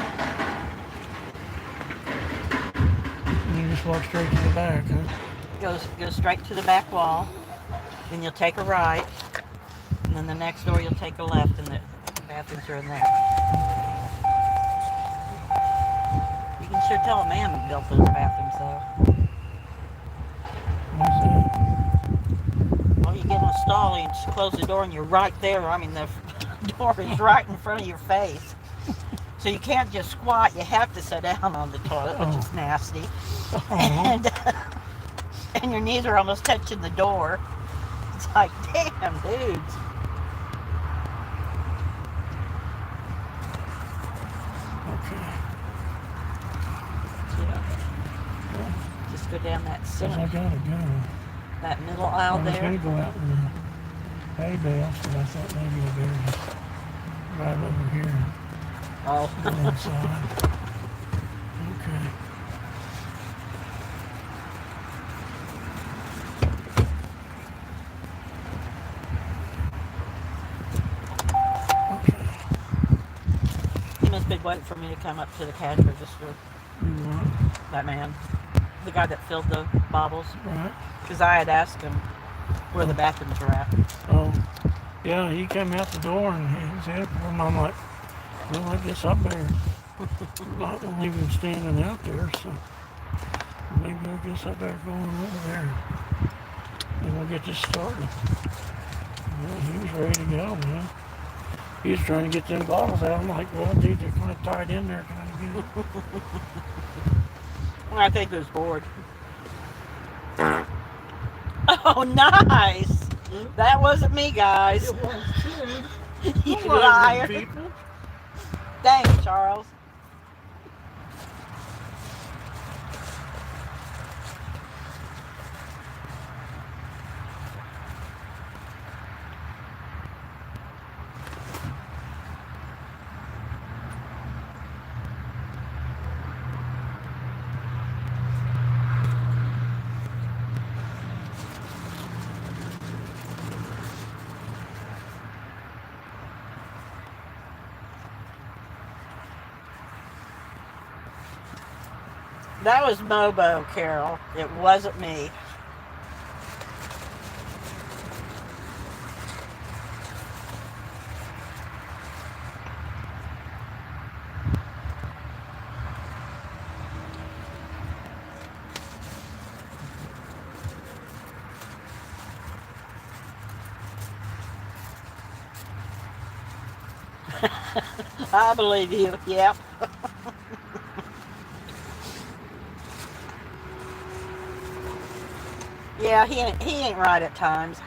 You just walk straight to the back, huh? Go straight to the back wall. Then you'll take a right. And then the next door you'll take a left and the bathrooms are in there. You can sure tell a man built those bathrooms though. What's that? Well, you get in a stall, you just close the door and you're right there. I mean, the door is right in front of your face. So you can't just squat, you have to sit down on the toilet, which is nasty. And, and your knees are almost touching the door. It's like, damn, dudes. Okay. Yeah. Just go down that I center, gotta go. that middle I aisle was gonna there. go out in the hay bale, so I thought maybe I better just drive over here and Oh, go inside. Okay. Okay. he must be waiting for me to come up to the cash register. You want? That man, the guy that filled the baubles, Right. because I had asked him where the bathrooms were at. Oh, yeah, he came out the door and his head for him. I'm like, well, I guess I better not leave him standing out there, so maybe I guess I better go on over there and we'll get this started. Well, he was ready to go, man. He was trying to get them bottles out. I'm like, well, dude, they're kind of tied in there, kind of good. I think he was bored. Oh, nice! That wasn't me, guys. It was good. You Come on, liar. people. Thanks, Charles. That was Mobo, Carol. It wasn't me. I believe you. Yep. Yeah, he ain't right at times.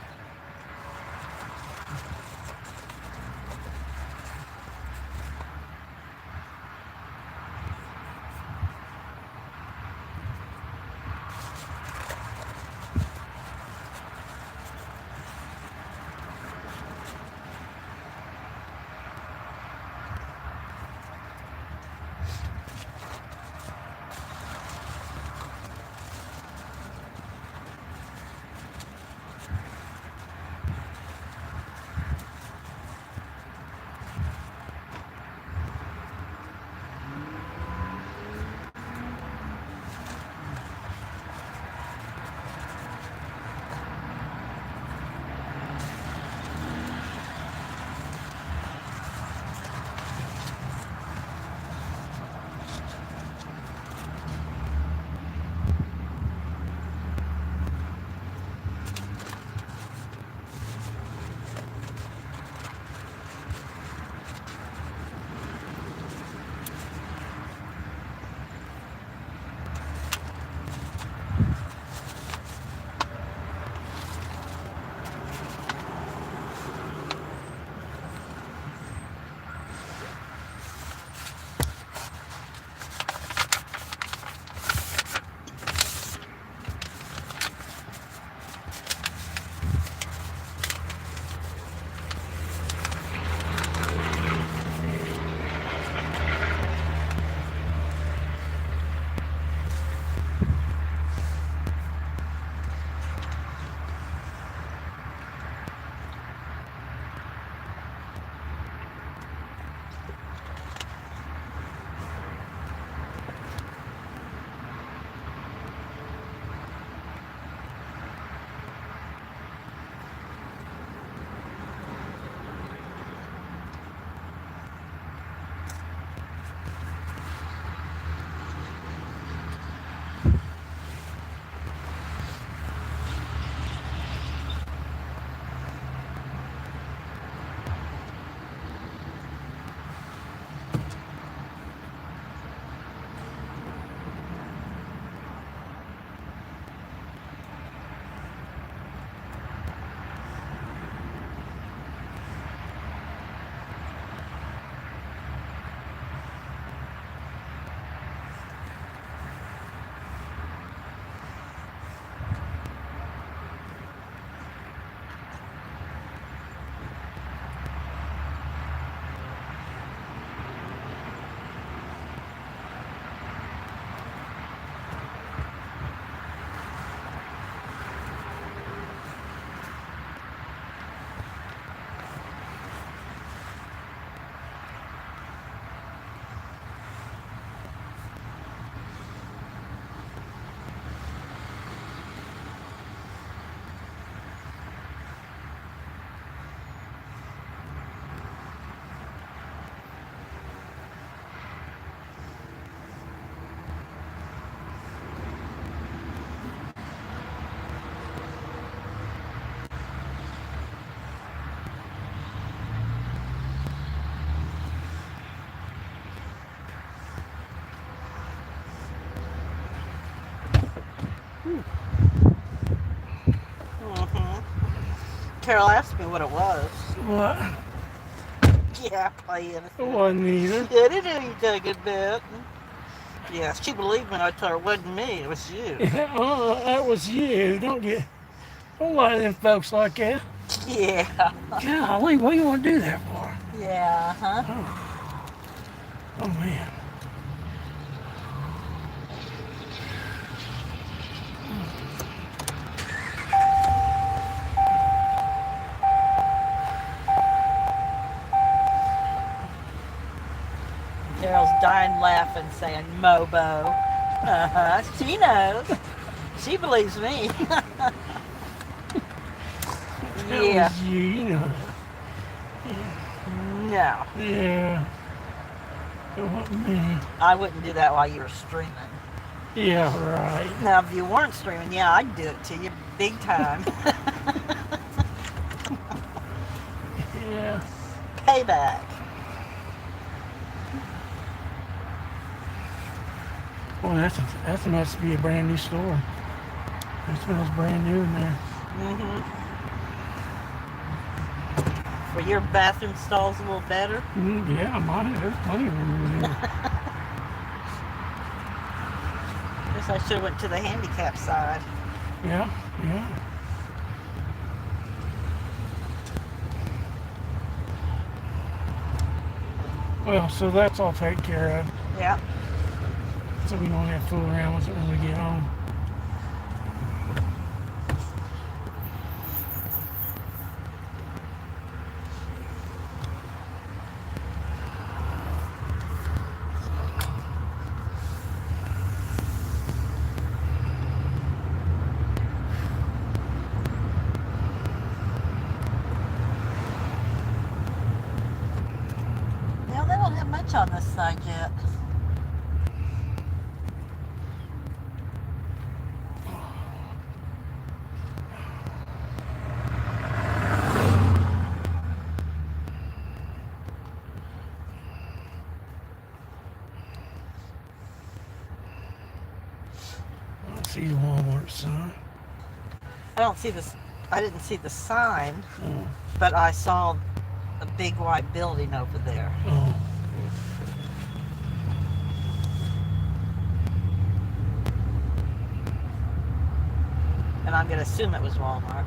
Carol asked me what it was. What? Yeah, playing. It wasn't either. Yeah, they knew you did a good bit. Yeah, she believed me when I told her it wasn't me, it was you. That was you. Don't lie to them folks like that. Yeah. Golly, what do you want to do that for? Yeah, huh? Oh man. Carol's dying laughing, saying Mobo. She knows. She believes me. That Yeah. was you, you know. No. Yeah. It wasn't me. I wouldn't do that while you were streaming. Yeah, right. Now, if you weren't streaming, yeah, I'd do it to you big time. Yeah. Payback. Well, that must be a brand new store. That smells brand new in there. Mm-hmm. Were your bathroom stalls a little better? Yeah, mine. There's plenty of room in there. Guess I should have went to the handicap side. Yeah, yeah. Well, so that's all taken care of. Yeah. So we don't have to fool around with it when we get home. Now, they don't have much on this side yet. I don't see the Walmart sign. I don't see this. I didn't see the sign, Oh, but I saw a big white building over there. oh. And I'm going to assume it was Walmart.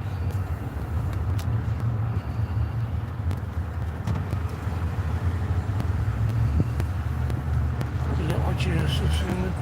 Is that what you just said?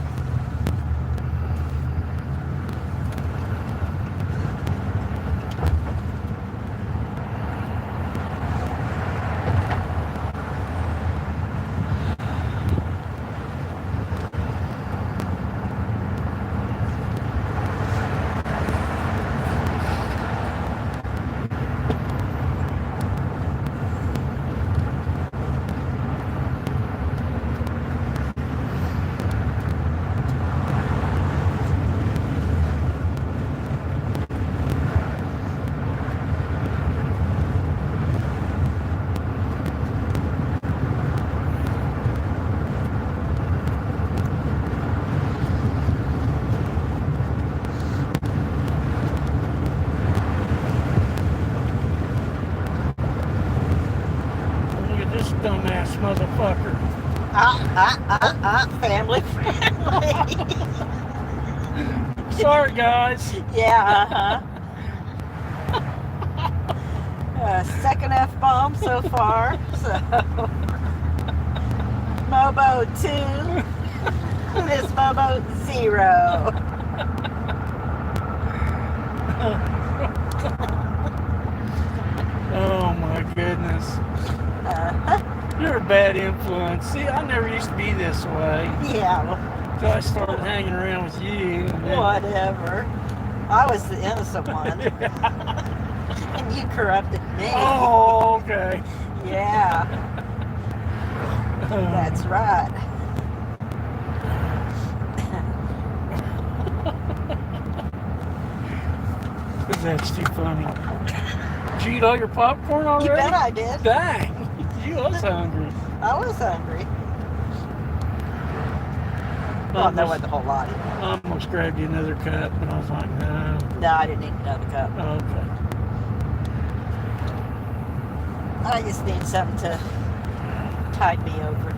Look at this dumbass motherfucker. Family friendly. Sorry, guys. Yeah, second F-bomb so far. So, Mobo 2. Miss Mobo 0. Oh my goodness. You're a bad influence. See, I never used to be this way. Yeah, Until I started hanging around with you. And then, whatever. I was the innocent one. And you corrupted me. oh, okay. Yeah, that's right. That's too funny. Did you eat all your popcorn already? You bet I did. Dang. You was hungry. I was hungry. Well, there wasn't a whole lot. I almost grabbed you another cup, but I was like, no. No, I didn't need another cup. Okay. I just need something to tide me over.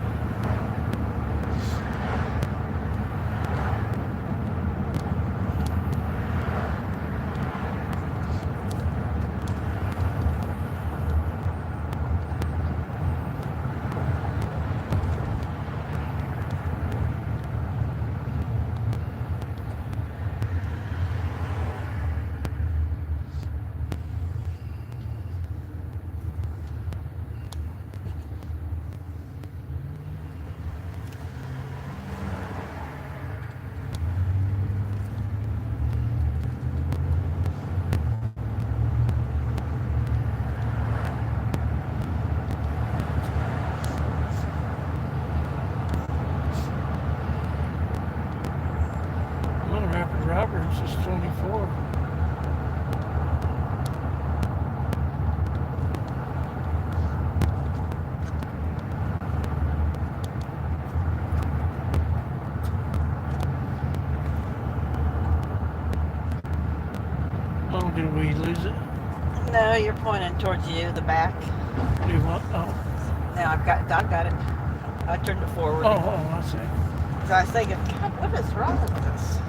This is 24. Oh, did we lose it? No, you're pointing towards you, the back. Do what? Oh, No, I've got it. I turned it forward. I see. So I was thinking, God, what is wrong with this?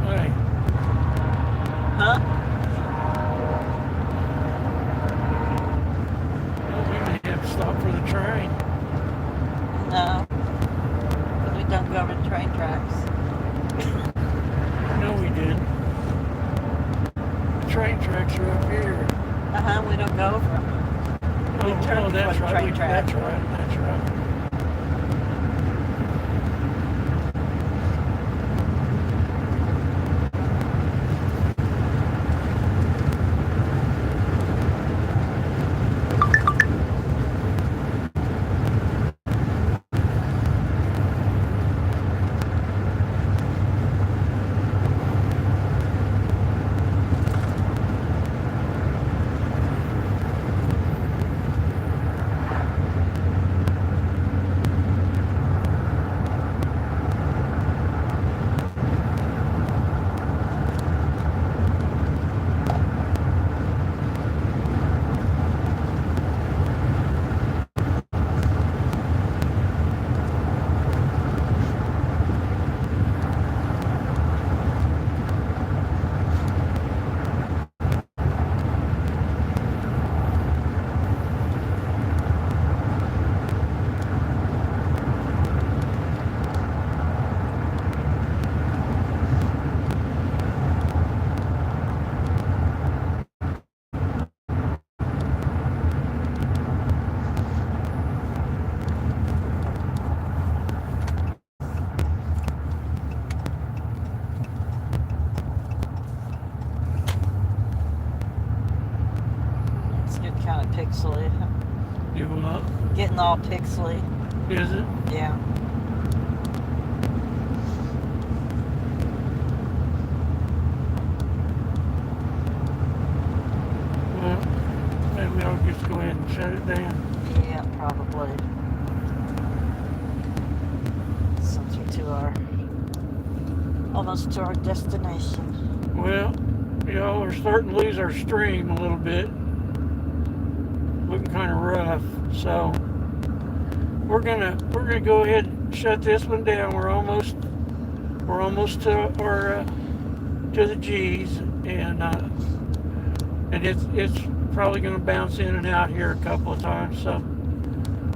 Hey, Huh? well, we may have to stop for the train. No. We don't go over the train tracks. No, we didn't. The train tracks are up here. We don't go over them. We turn Oh, that's before the right. train track. That's right. That's right. It's getting kind of pixely. You what? Getting all pixely. Is it? Yeah. Well, maybe I'll just go ahead and shut it down. Yeah, probably. Since we're almost to our destination. Well, y'all are starting to lose our stream a little bit. Looking kind of rough. So we're gonna go ahead and shut this one down. We're almost to our to the G's, and it's probably gonna bounce in and out here a couple of times. So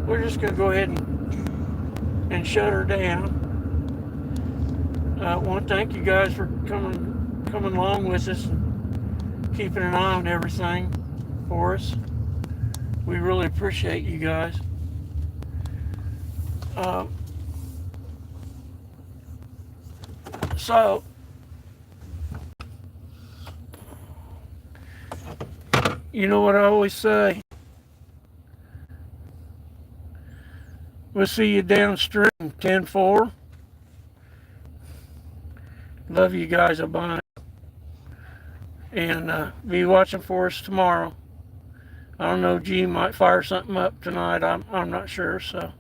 we're just gonna go ahead and shut her down. I want to thank you guys for coming coming along with us and keeping an eye on everything for us. We really appreciate you guys. So, you know what I always say? We'll see you downstream, 10-4. Love you guys a bunch. And be watching for us tomorrow. I don't know, G might fire something up tonight. I'm not sure, so.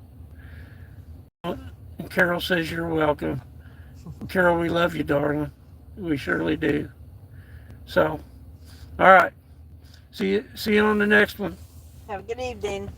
And Carol says you're welcome. Carol, we love you, darling. We surely do. So, all right. See you on the next one. Have a good evening.